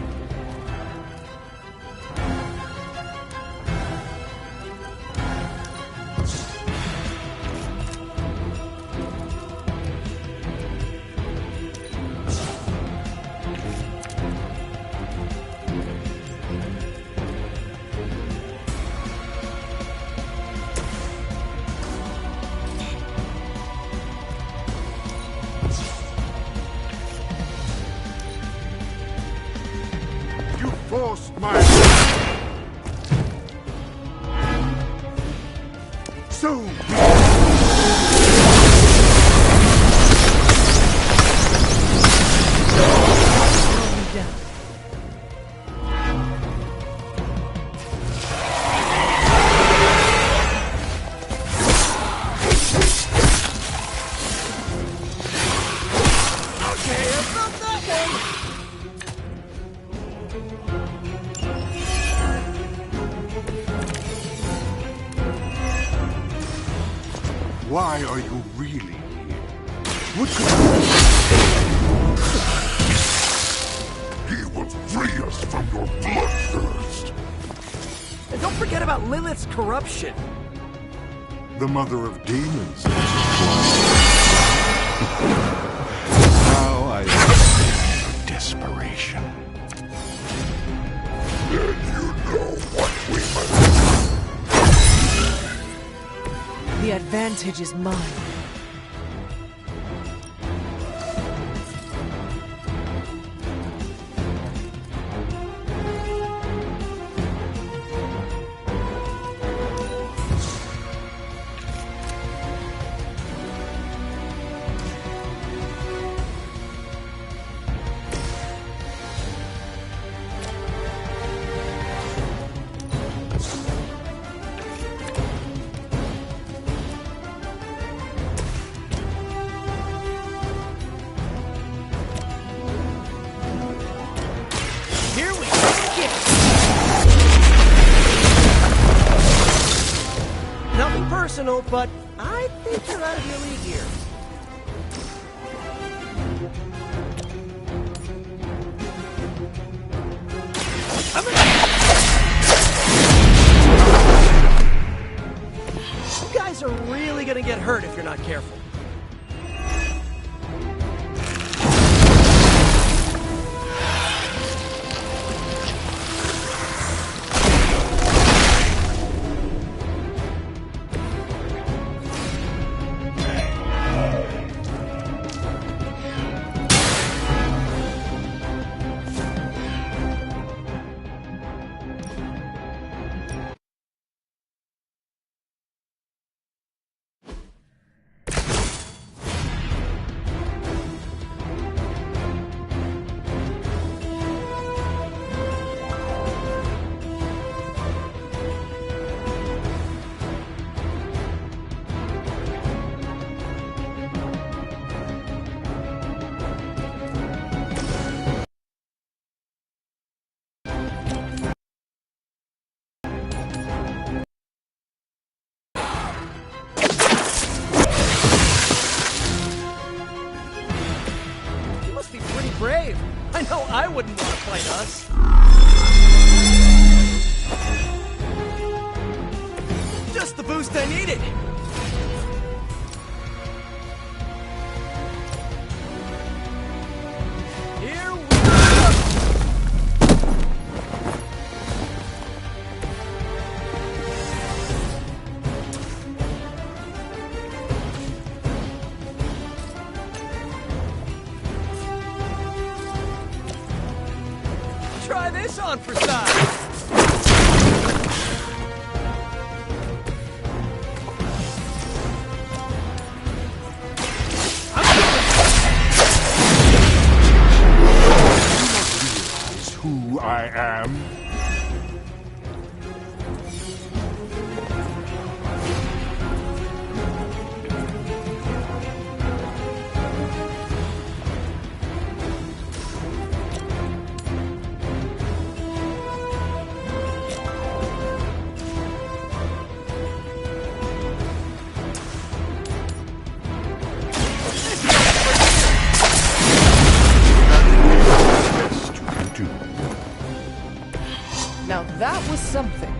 Forced my... So be Why are you really here? What could He will free us from your bloodthirst. And don't forget about Lilith's corruption. The mother of demons. Now I understand desperation. Then you know what we must do. The advantage is mine. Personal, but I think you're out of your league here. You guys are really gonna get hurt if you're not careful. wouldn't want to fight us. Just the boost I needed. Here we go. Try this on for size. Who I am? Now that was something.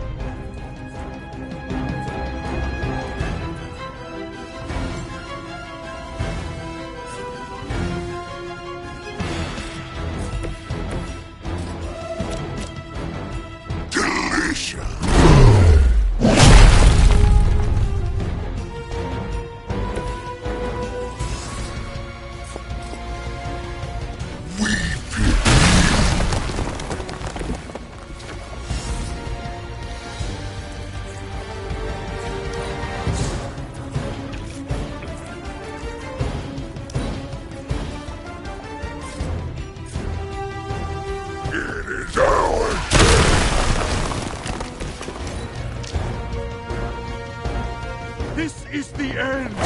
This is the end!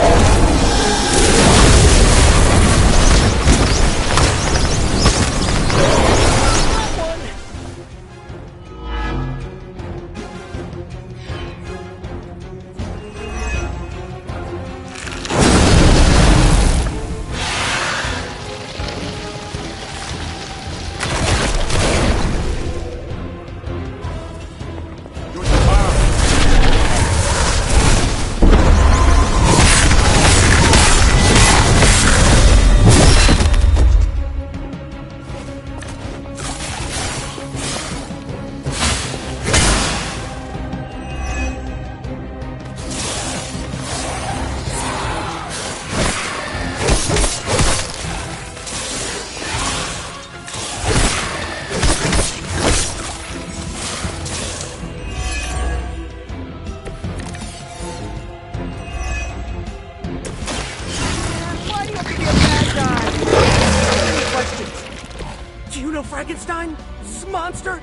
Do you know Frankenstein? This monster?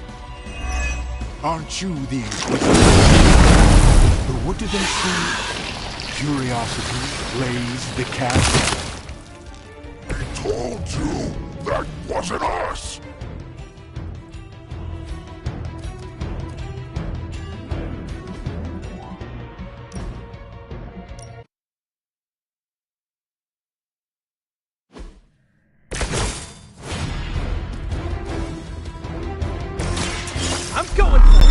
Aren't you the Inquisitor? But what did they say? Curiosity plays the cat? I told you that wasn't us! I'm going for it!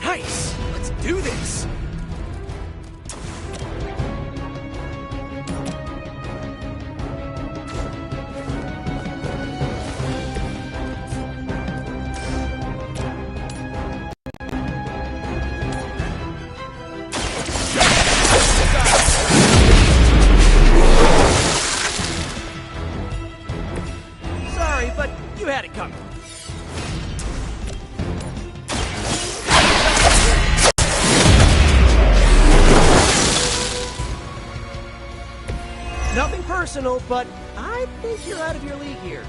Nice! Let's do this! Sorry, but you had it coming. Nothing personal, but I think you're out of your league here.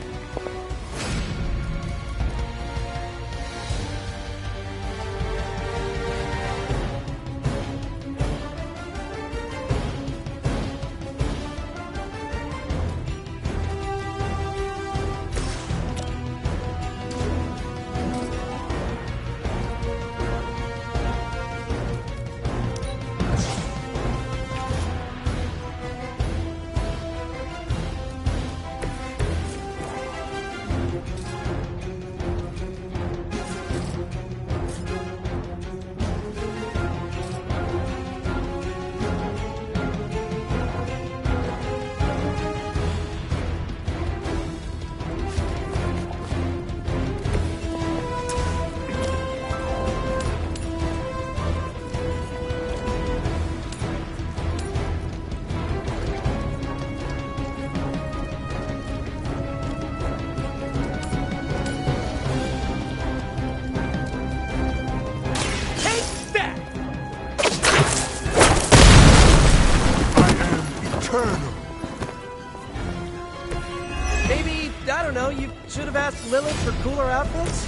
know, you should have asked Lilith for cooler outfits.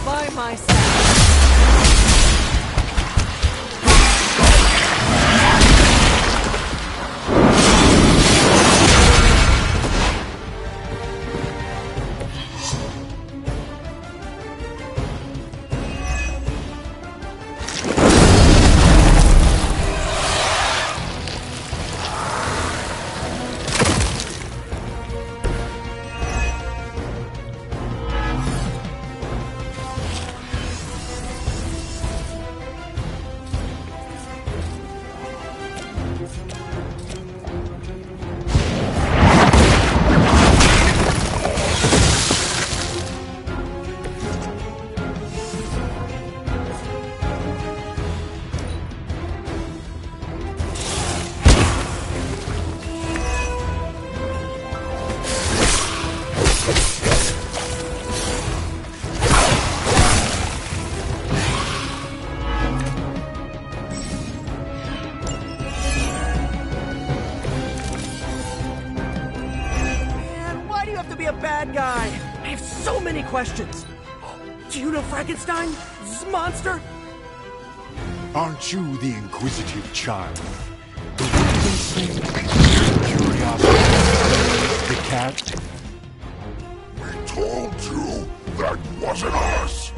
By my side. Bad guy. I have so many questions. Do you know Frankenstein? This monster? Aren't you the inquisitive child? The one they say curiosity the cat? We told you that wasn't us.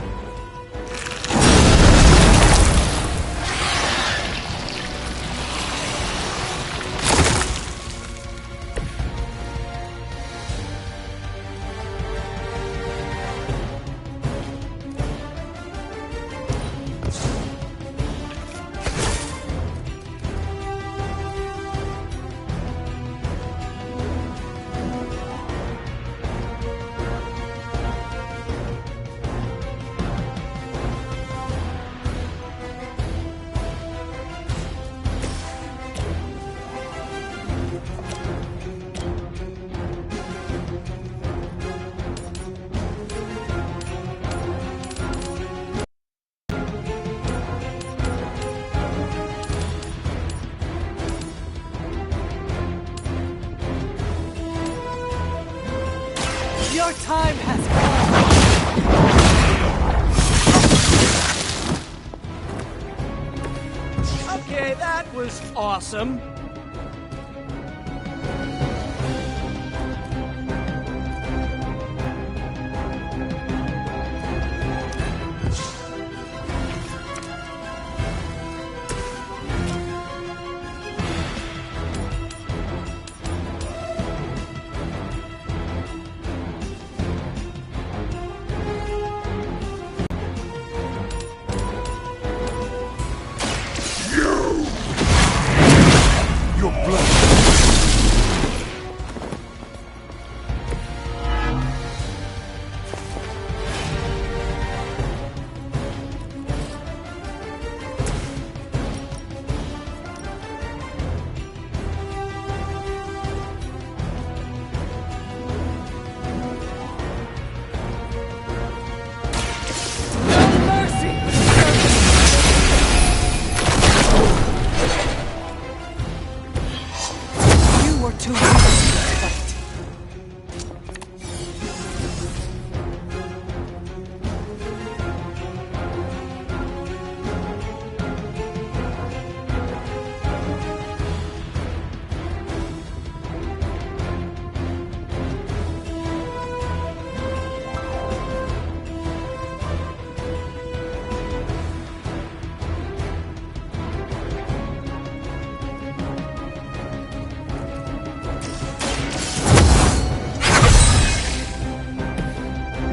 Your time has come. Okay, that was awesome. Too weak to fight.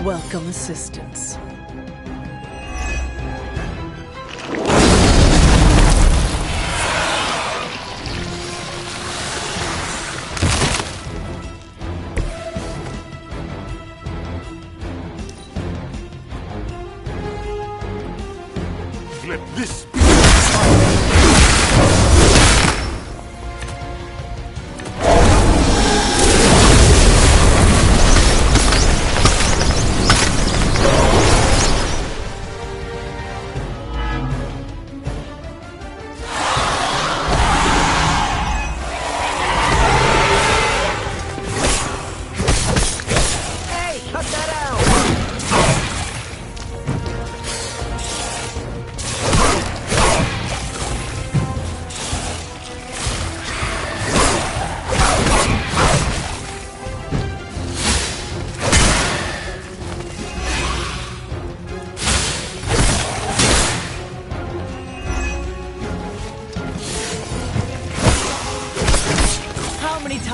Welcome assistance. Let this be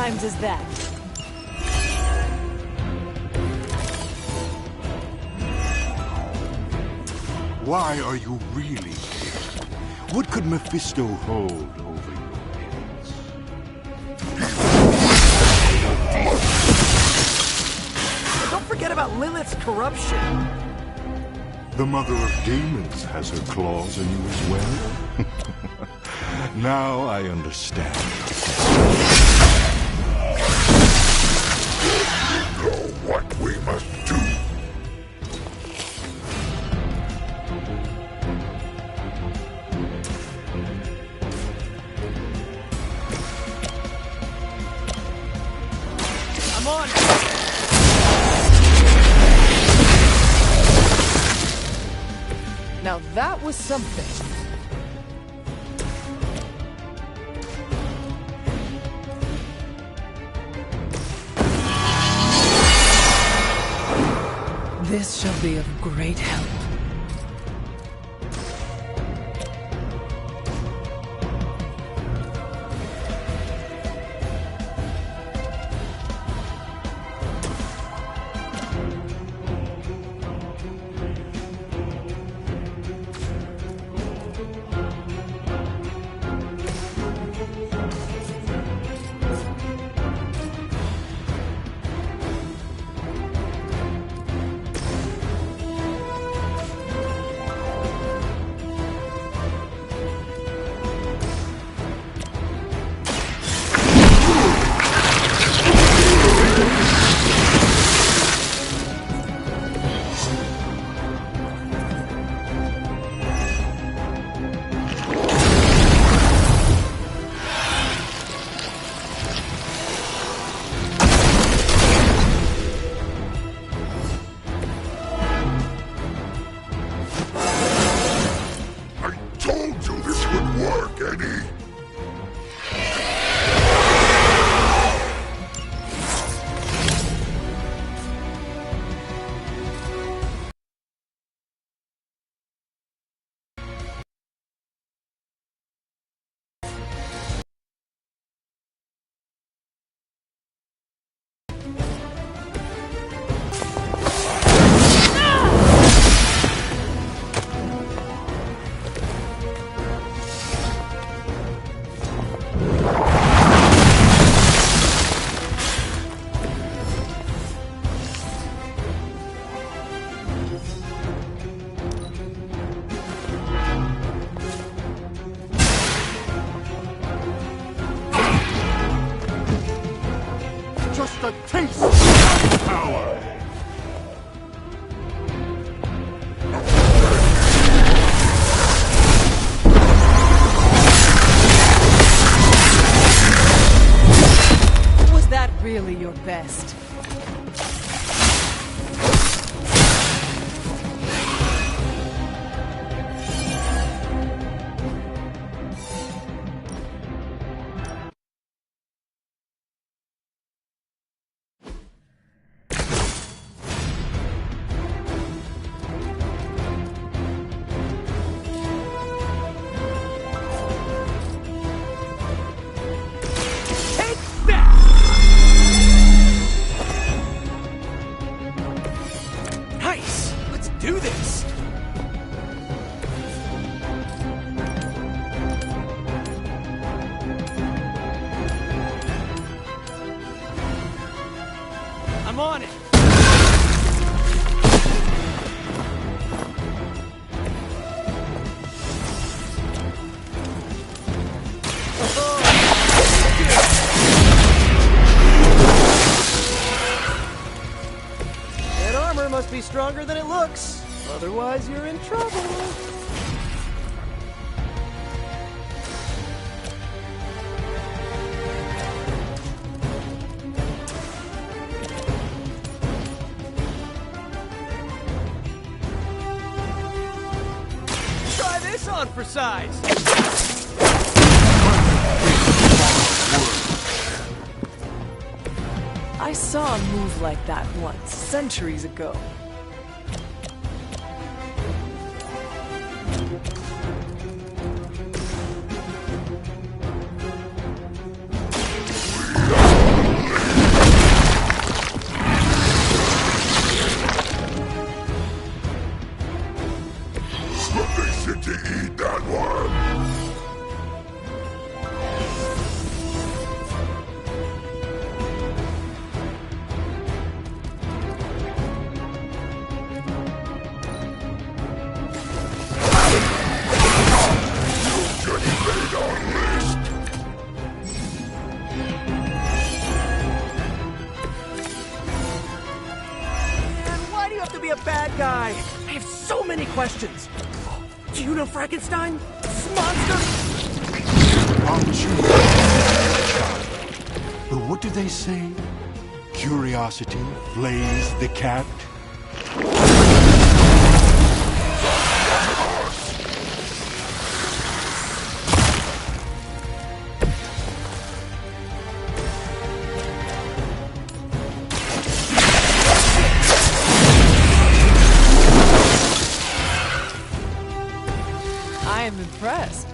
times as that? Why are you really here? What could Mephisto hold over your heads? Don't forget about Lilith's corruption. The mother of demons has her claws in you as well. Now I understand. You know what we must do. I'm on. Now that was something. This shall be of great help. Just a taste of power! Was that really your best? Nice! Let's do this! I'm on it! That armor must be stronger than it looks. Otherwise, you're in trouble. Try this on for size. I saw a move like that once, centuries ago. be a bad guy? I have so many questions. Do you know Frankenstein? This monster? Aren't you? But what do they say? Curiosity flays the cat. I am impressed.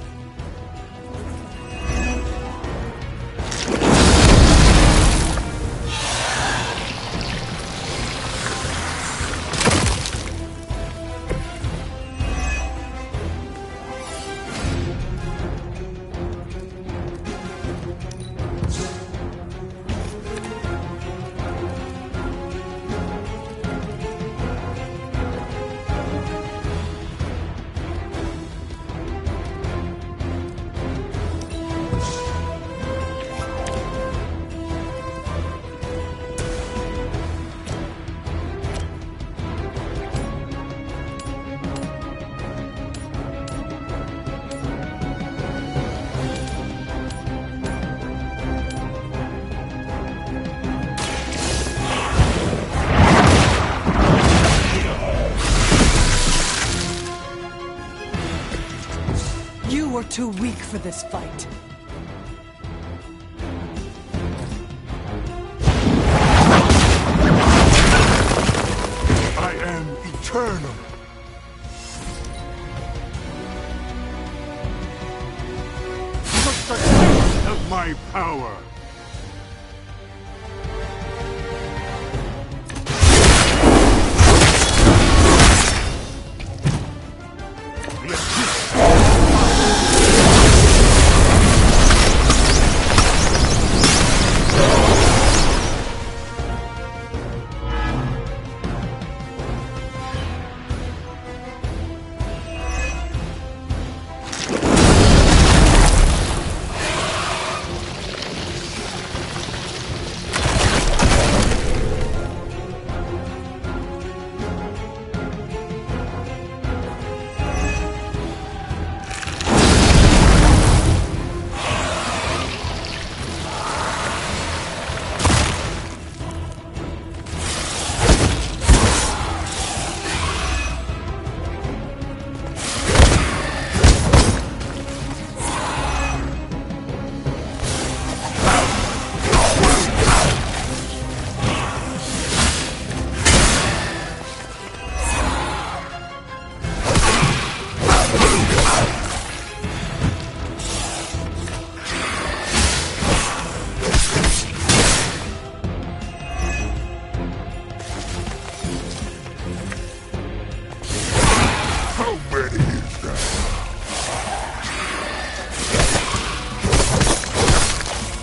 You are too weak for this fight. I am eternal. Look the taste of my power.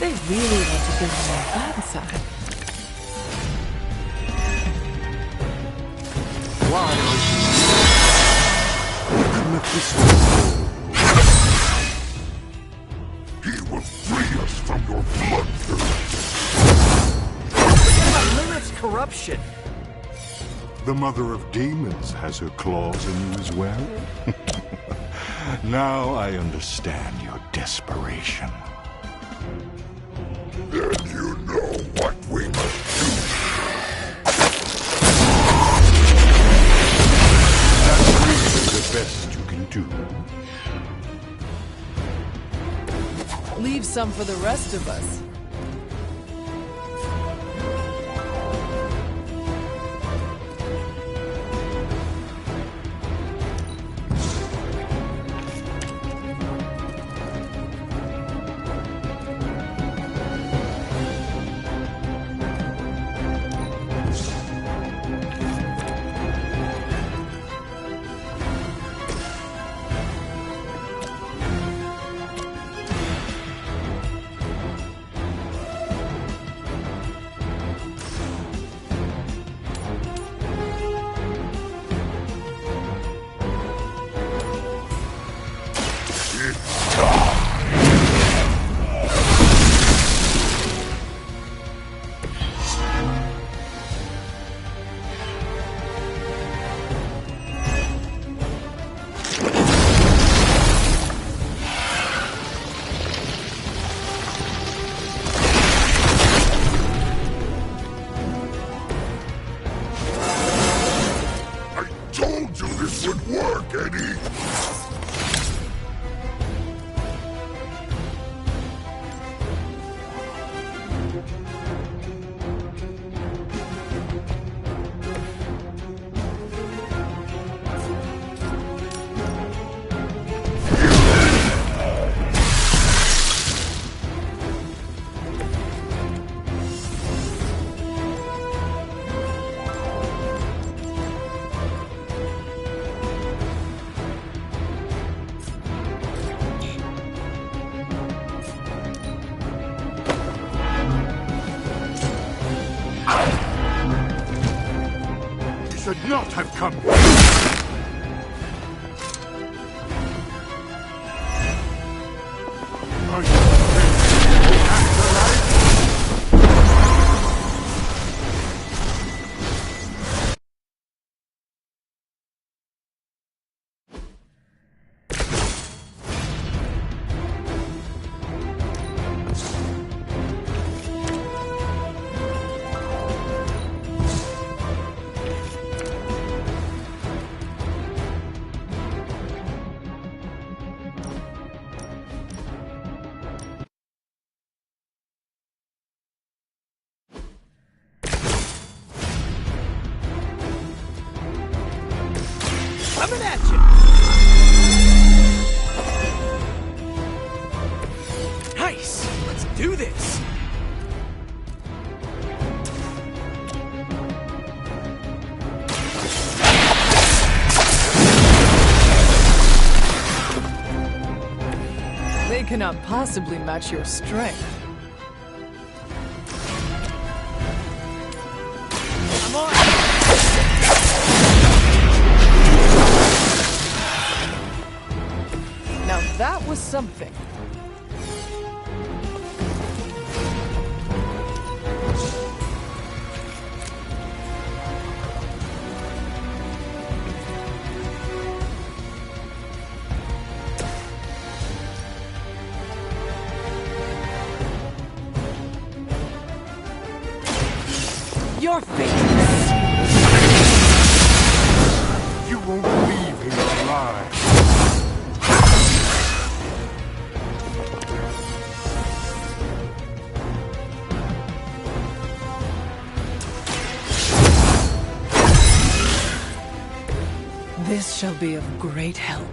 They really want to get on my bad side. He will free us from your bloodthirst. Forget about Lilith's corruption. The mother of demons has her claws in you as well. Now I understand your desperation. Then you know what we must do. That's really the best you can do. Leave some for the rest of us. Kenny? Should not have come. Are you Coming at you! Nice! Let's do this! They cannot possibly match your strength. Come on! Now that was something. Your fate. You won't leave him alive. This shall be of great help.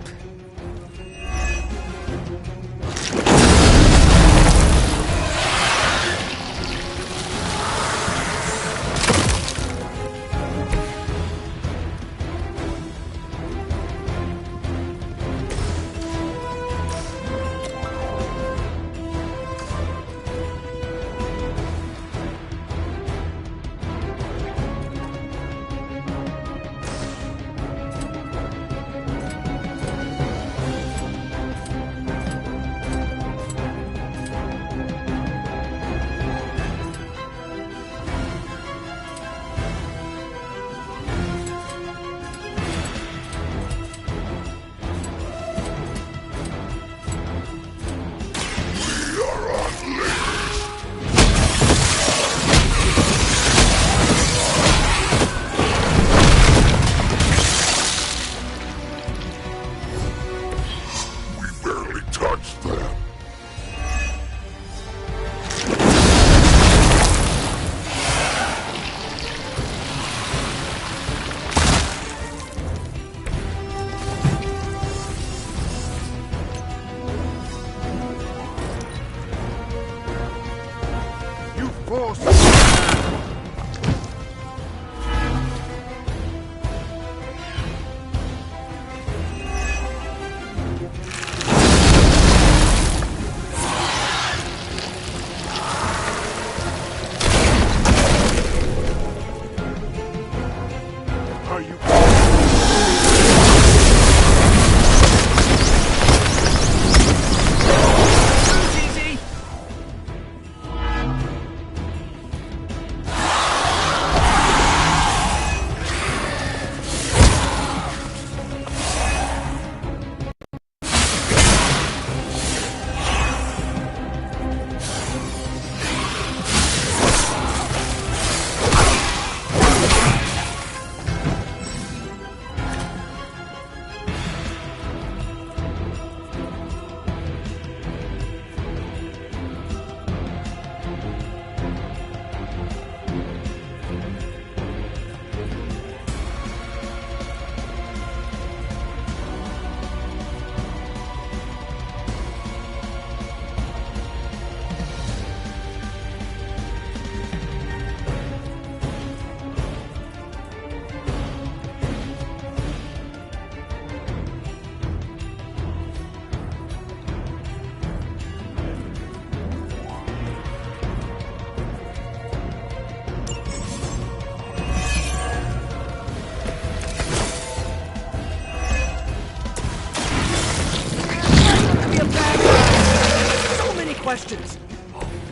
questions.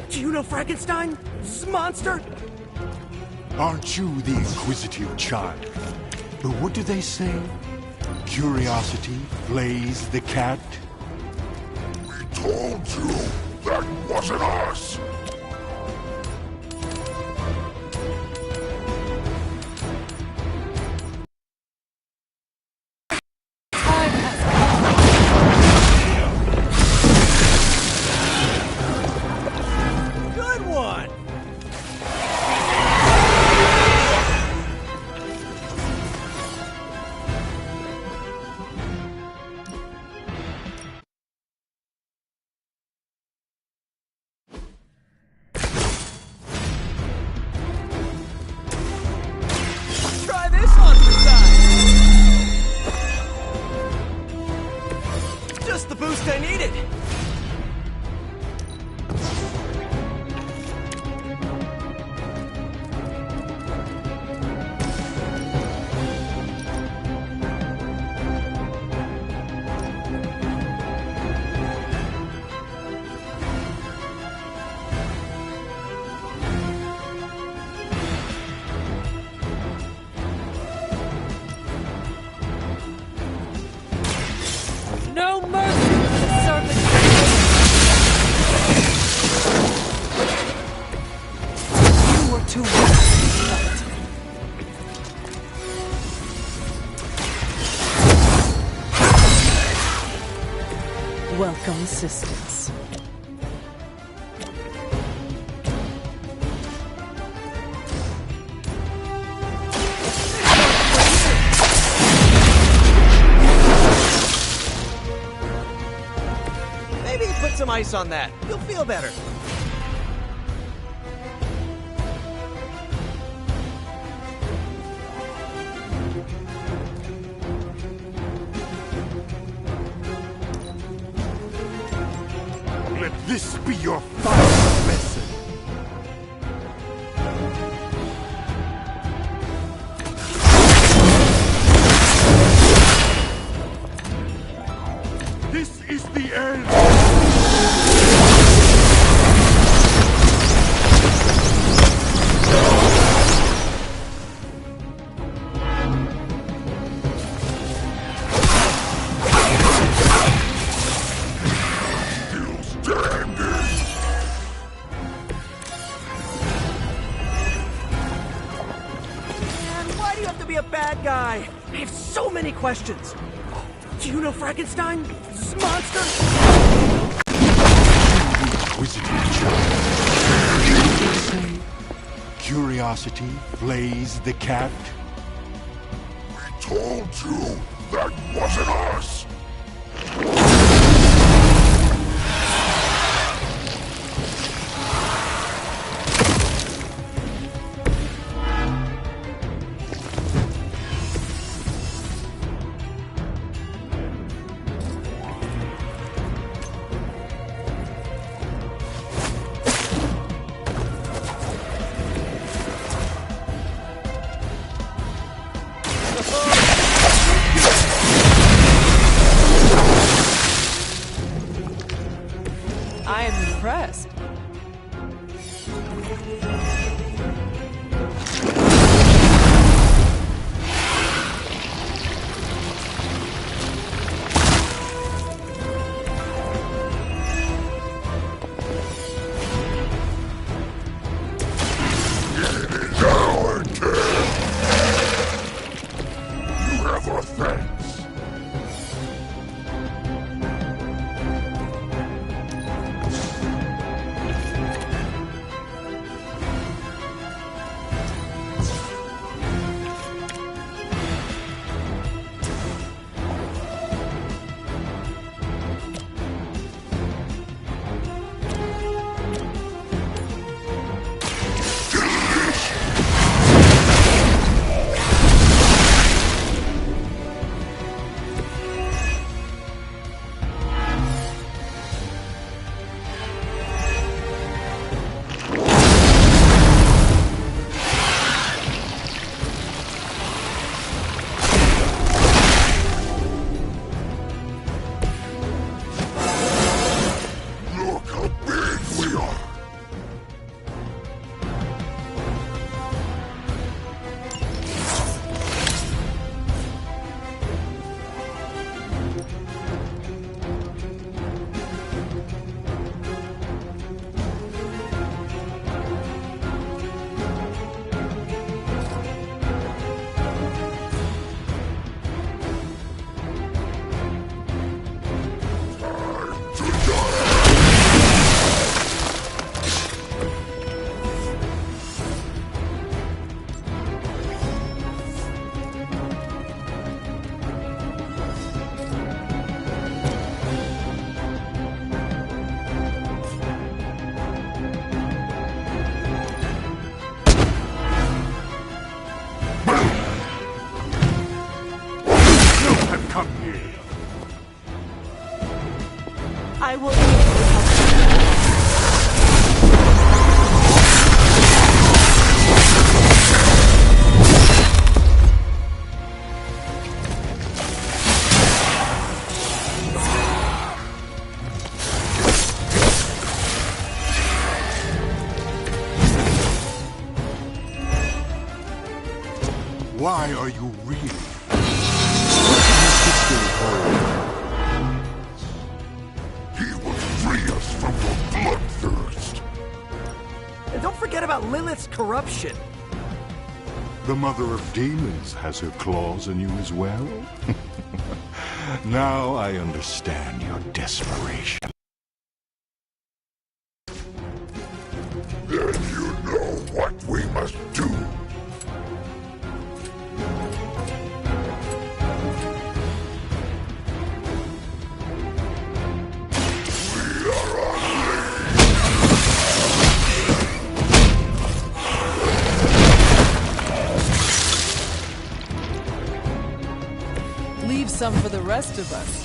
Do you know Frankenstein? Monster? Aren't you the inquisitive child? But what do they say? Curiosity flays the cat? We told you that wasn't us! Good one! Try this on for size! Just the boost I needed! No mercy for the servant! You were too weak to fight. Welcome, sisters. Maybe put some ice on that. You'll feel better. Let this be your final lesson. This is the end! Still standing! Man, why do you have to be a bad guy? I have so many questions. Do you know Frankenstein? Monster? Inquisitive child. Curiosity flays the cat? We told you that wasn't us! I am impressed. It is our turn! come here. I will immediately help you. Why are you reeling? What can your sister hold? He will free us from your bloodthirst. And don't forget about Lilith's corruption. The mother of demons has her claws in you as well. Now I understand your desperation. Then you know what we must do. Leave some for the rest of us.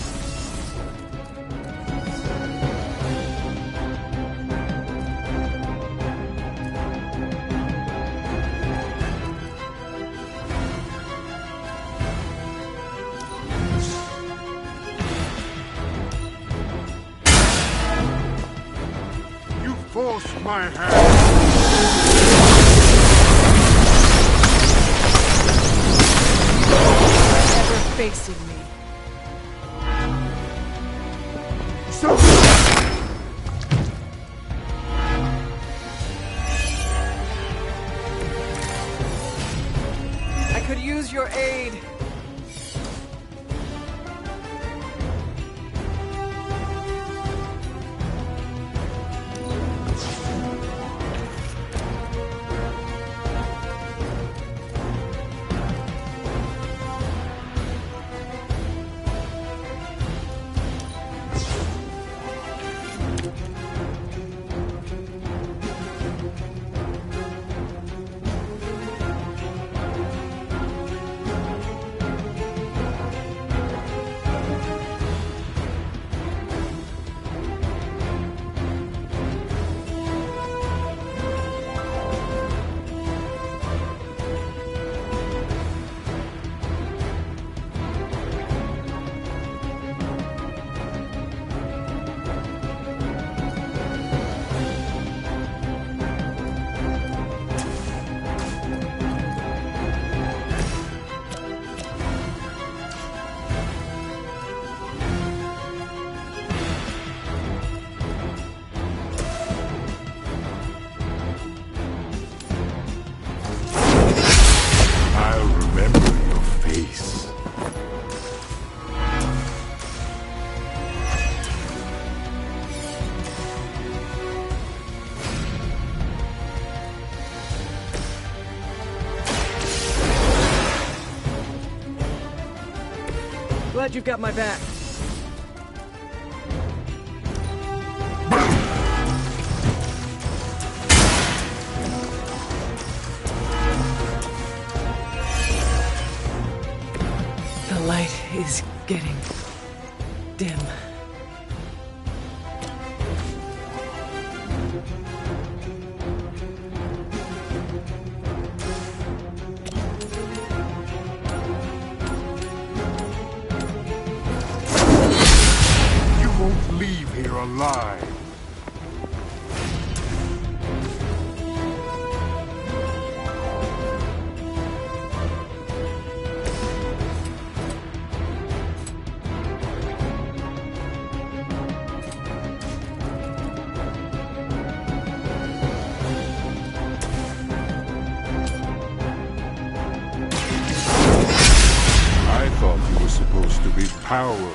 You forced my hand. Ever facing me. I could use your aid. I'll remember your face. Glad you've got my back. The light is getting dim. You won't leave here alive. I thought you were supposed to be powerful.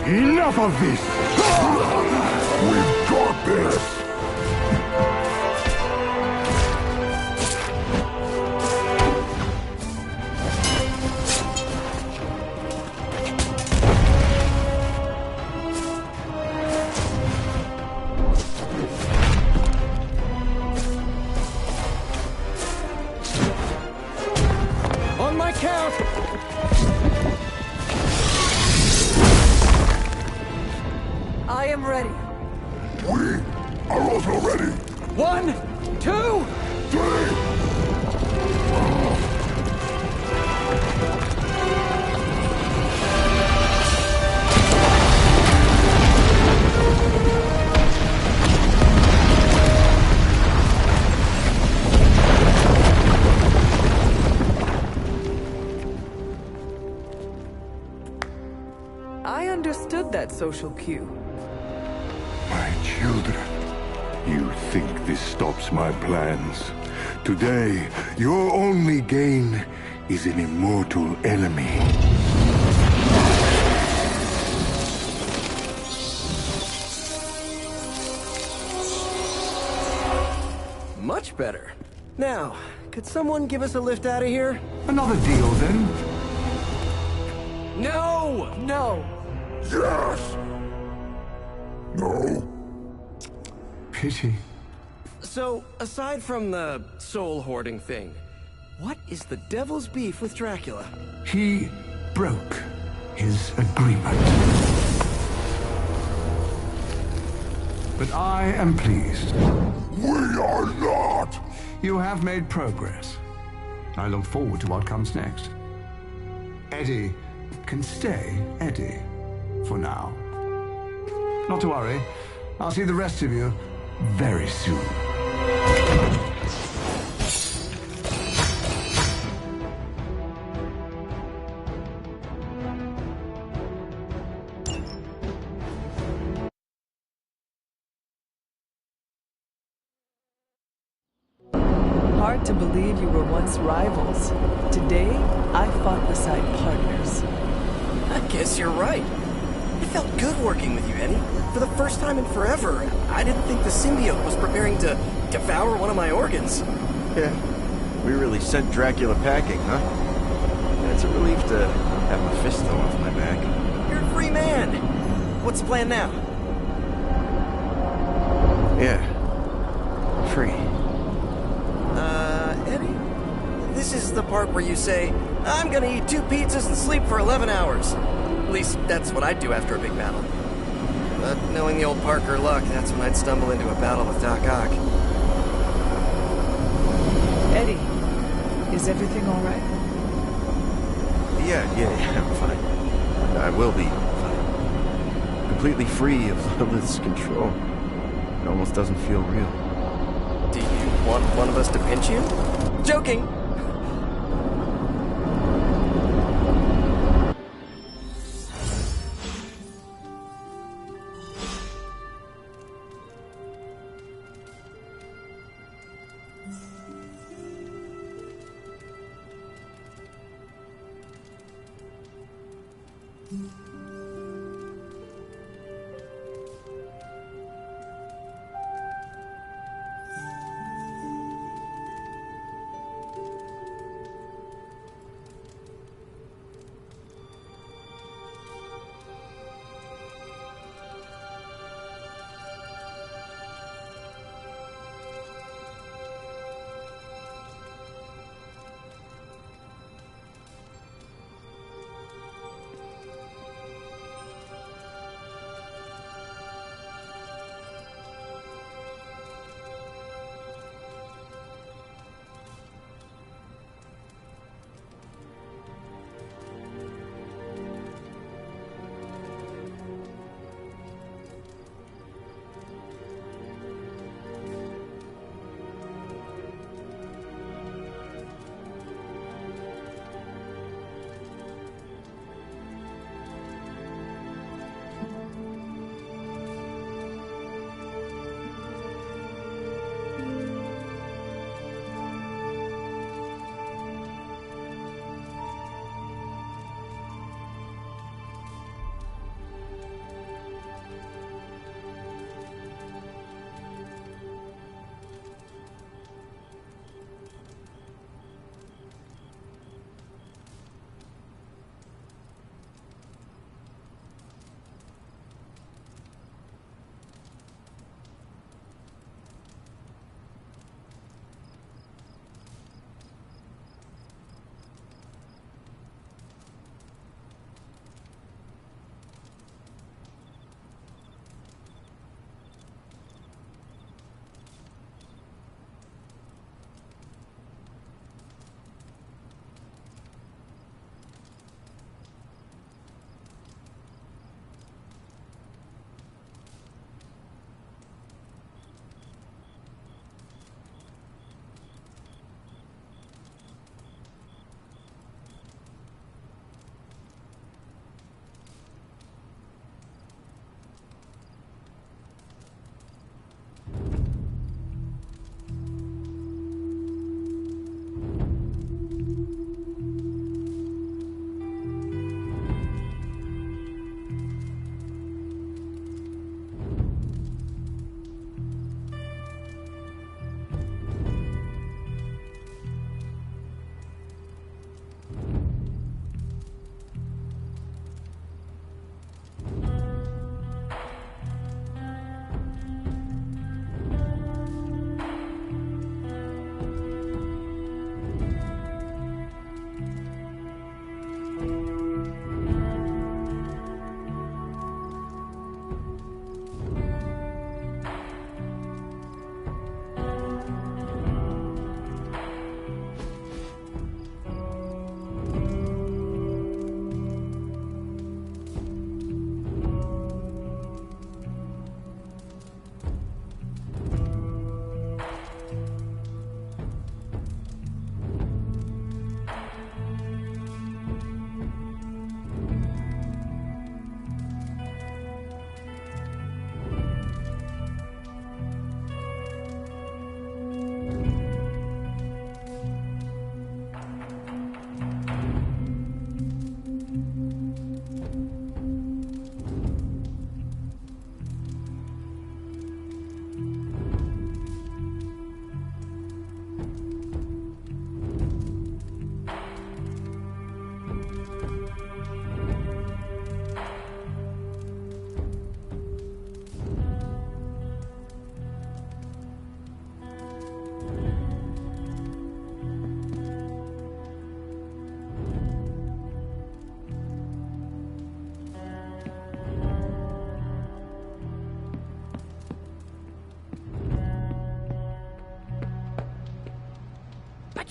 Enough of this! We've got this! On my count! I am ready. We are also ready. 1, 2, 3! I understood that social cue. My children, you think this stops my plans? Today, your only gain is an immortal enemy. Much better. Now, could someone give us a lift out of here? Another deal, then? No! No. Yes! No? Pity. So, aside from the soul hoarding thing, what is the devil's beef with Dracula? He broke his agreement. But I am pleased. We are not! You have made progress. I look forward to what comes next. Eddie can stay Eddie for now. Not to worry. I'll see the rest of you very soon. Hard to believe you were once rivals. Today, I fought beside partners. I guess you're right. It felt good working with you, Eddie. For the first time in forever, I didn't think the symbiote was preparing to devour one of my organs. Yeah, we really sent Dracula packing, huh? It's a relief to have Mephisto off my back. You're a free man. What's the plan now? Yeah, free. Eddie? This is the part where you say, I'm gonna eat 2 pizzas and sleep for 11 hours. At least, that's what I'd do after a big battle. But knowing the old Parker luck, that's when I'd stumble into a battle with Doc Ock. Eddie, is everything all right? Yeah, I'm fine. I will be fine. Completely free of Lilith's control. It almost doesn't feel real. Do you want one of us to pinch you? Joking!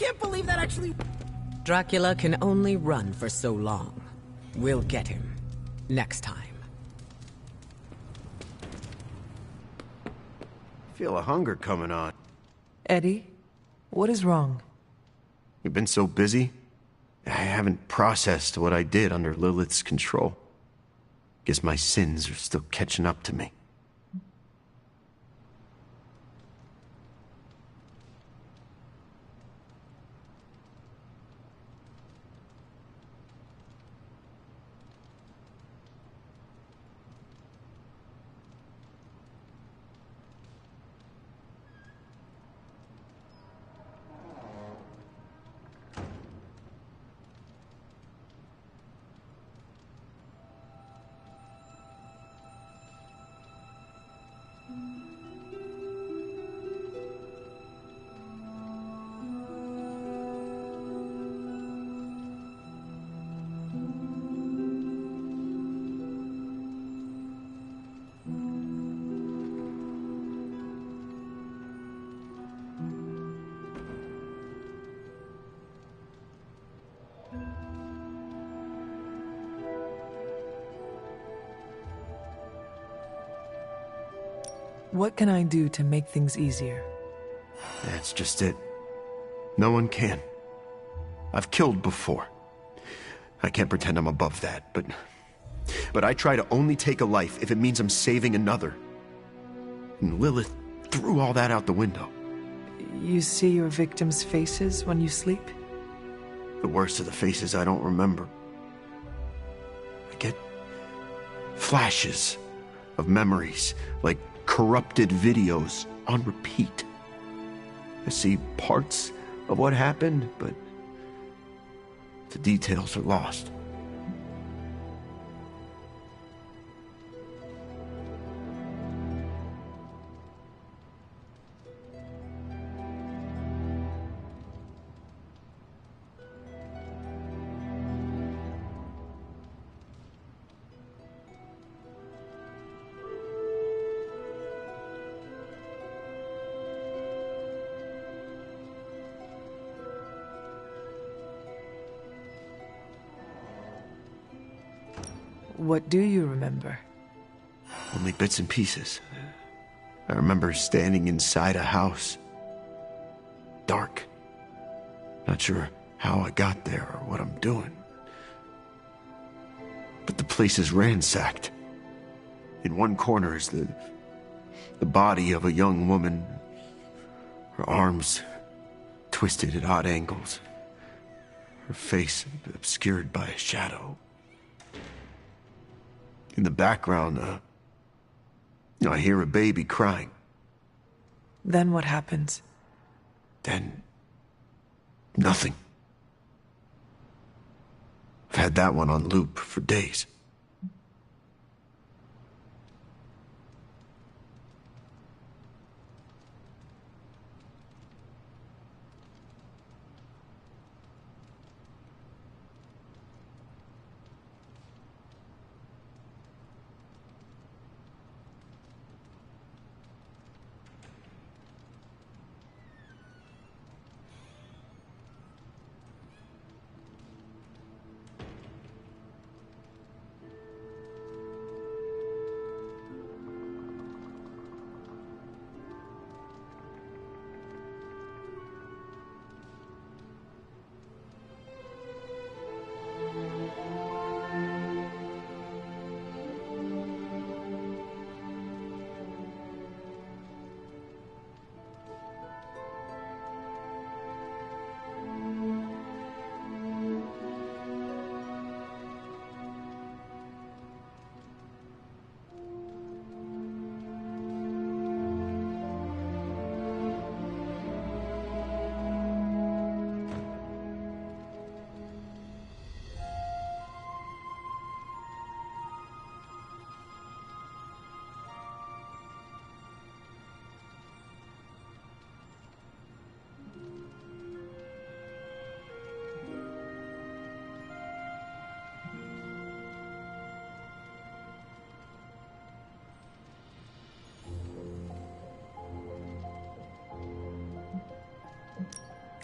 can't believe that actually... Dracula can only run for so long. We'll get him. Next time. Feel a hunger coming on. Eddie, what is wrong? We've been so busy, I haven't processed what I did under Lilith's control. Guess my sins are still catching up to me. What can I do to make things easier? That's just it. No one can. I've killed before. I can't pretend I'm above that, but I try to only take a life if it means I'm saving another. And Lilith threw all that out the window. You see your victims' faces when you sleep? The worst of the faces I don't remember. I get flashes of memories, like corrupted videos on repeat. I see parts of what happened, but the details are lost. What do you remember? Only bits and pieces. I remember standing inside a house. Dark. Not sure how I got there or what I'm doing. But the place is ransacked. In one corner is the body of a young woman. Her arms twisted at odd angles. Her face obscured by a shadow. In the background, I hear a baby crying. Then what happens? Then nothing. I've had that one on loop for days.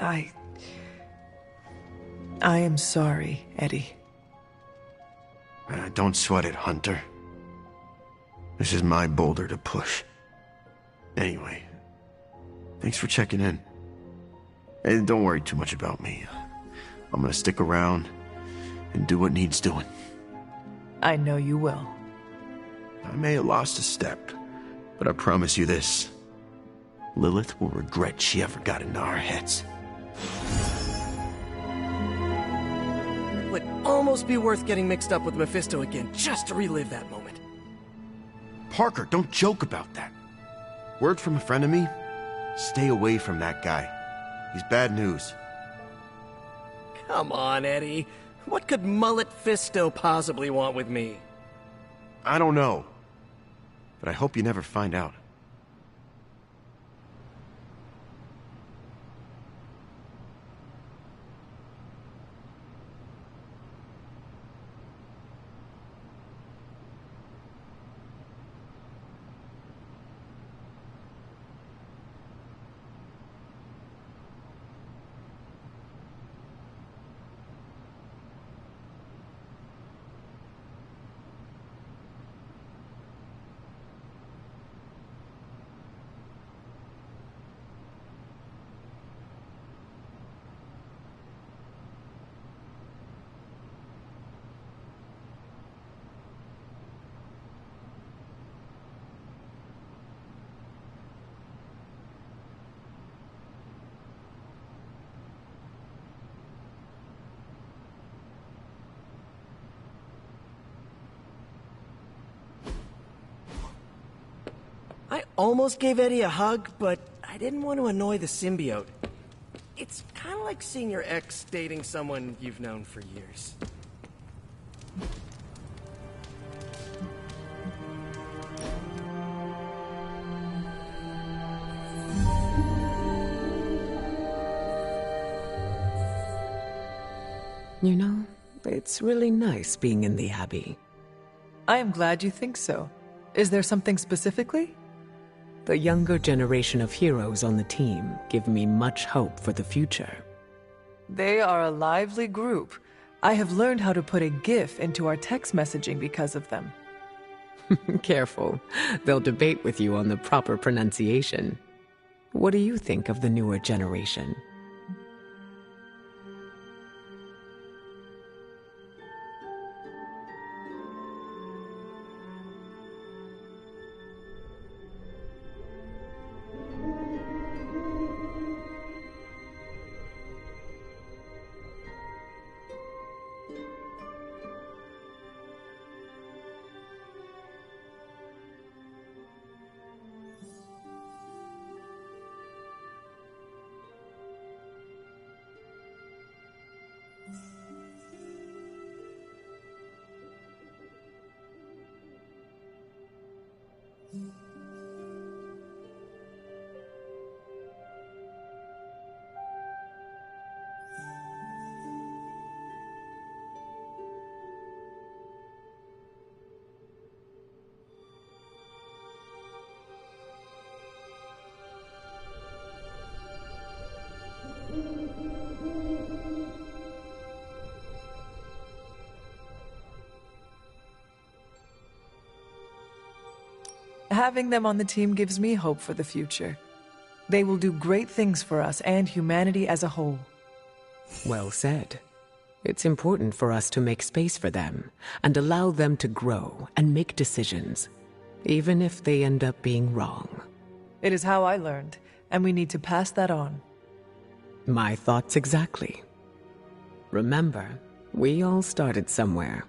I I am sorry, Eddie. Don't sweat it, Hunter. This is my boulder to push. Anyway, thanks for checking in. And don't worry too much about me. I'm gonna stick around and do what needs doing. I know you will. I may have lost a step, but I promise you this. Lilith will regret she ever got into our heads. It would almost be worth getting mixed up with Mephisto again just to relive that moment. Parker, don't joke about that. Word from a friend of me, stay away from that guy. He's bad news. Come on, Eddie. What could Mullet Fisto possibly want with me? I don't know, but I hope you never find out. I almost gave Eddie a hug, but I didn't want to annoy the symbiote. It's kind of like seeing your ex dating someone you've known for years. You know, it's really nice being in the Abbey. I am glad you think so. Is there something specifically? The younger generation of heroes on the team give me much hope for the future. They are a lively group. I have learned how to put a GIF into our text messaging because of them. Careful. They'll debate with you on the proper pronunciation. What do you think of the newer generation? Having them on the team gives me hope for the future. They will do great things for us and humanity as a whole. Well said. It's important for us to make space for them and allow them to grow and make decisions, even if they end up being wrong. It is how I learned, and we need to pass that on. My thoughts exactly. Remember, we all started somewhere.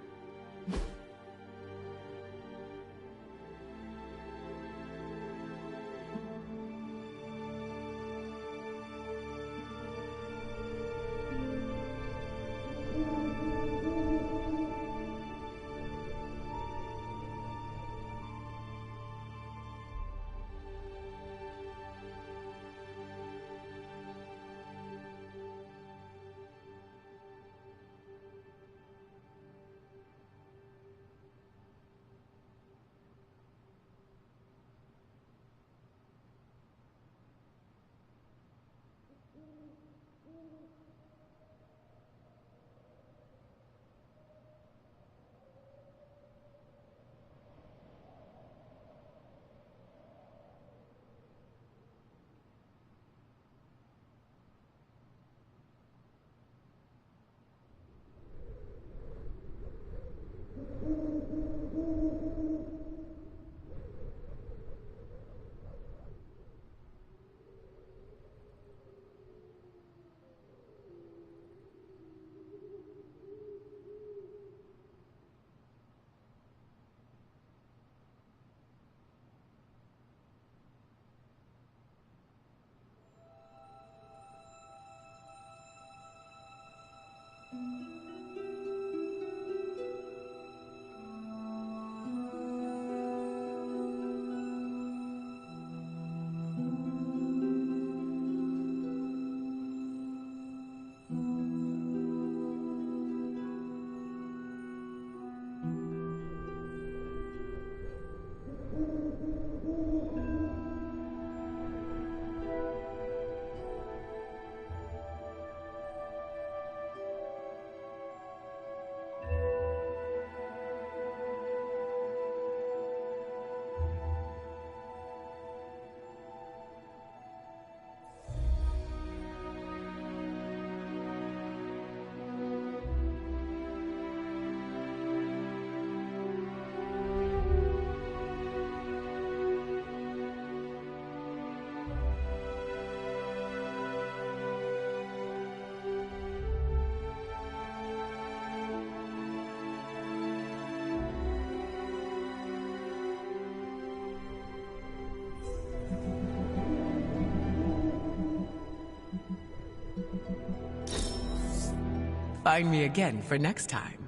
find me again for next time.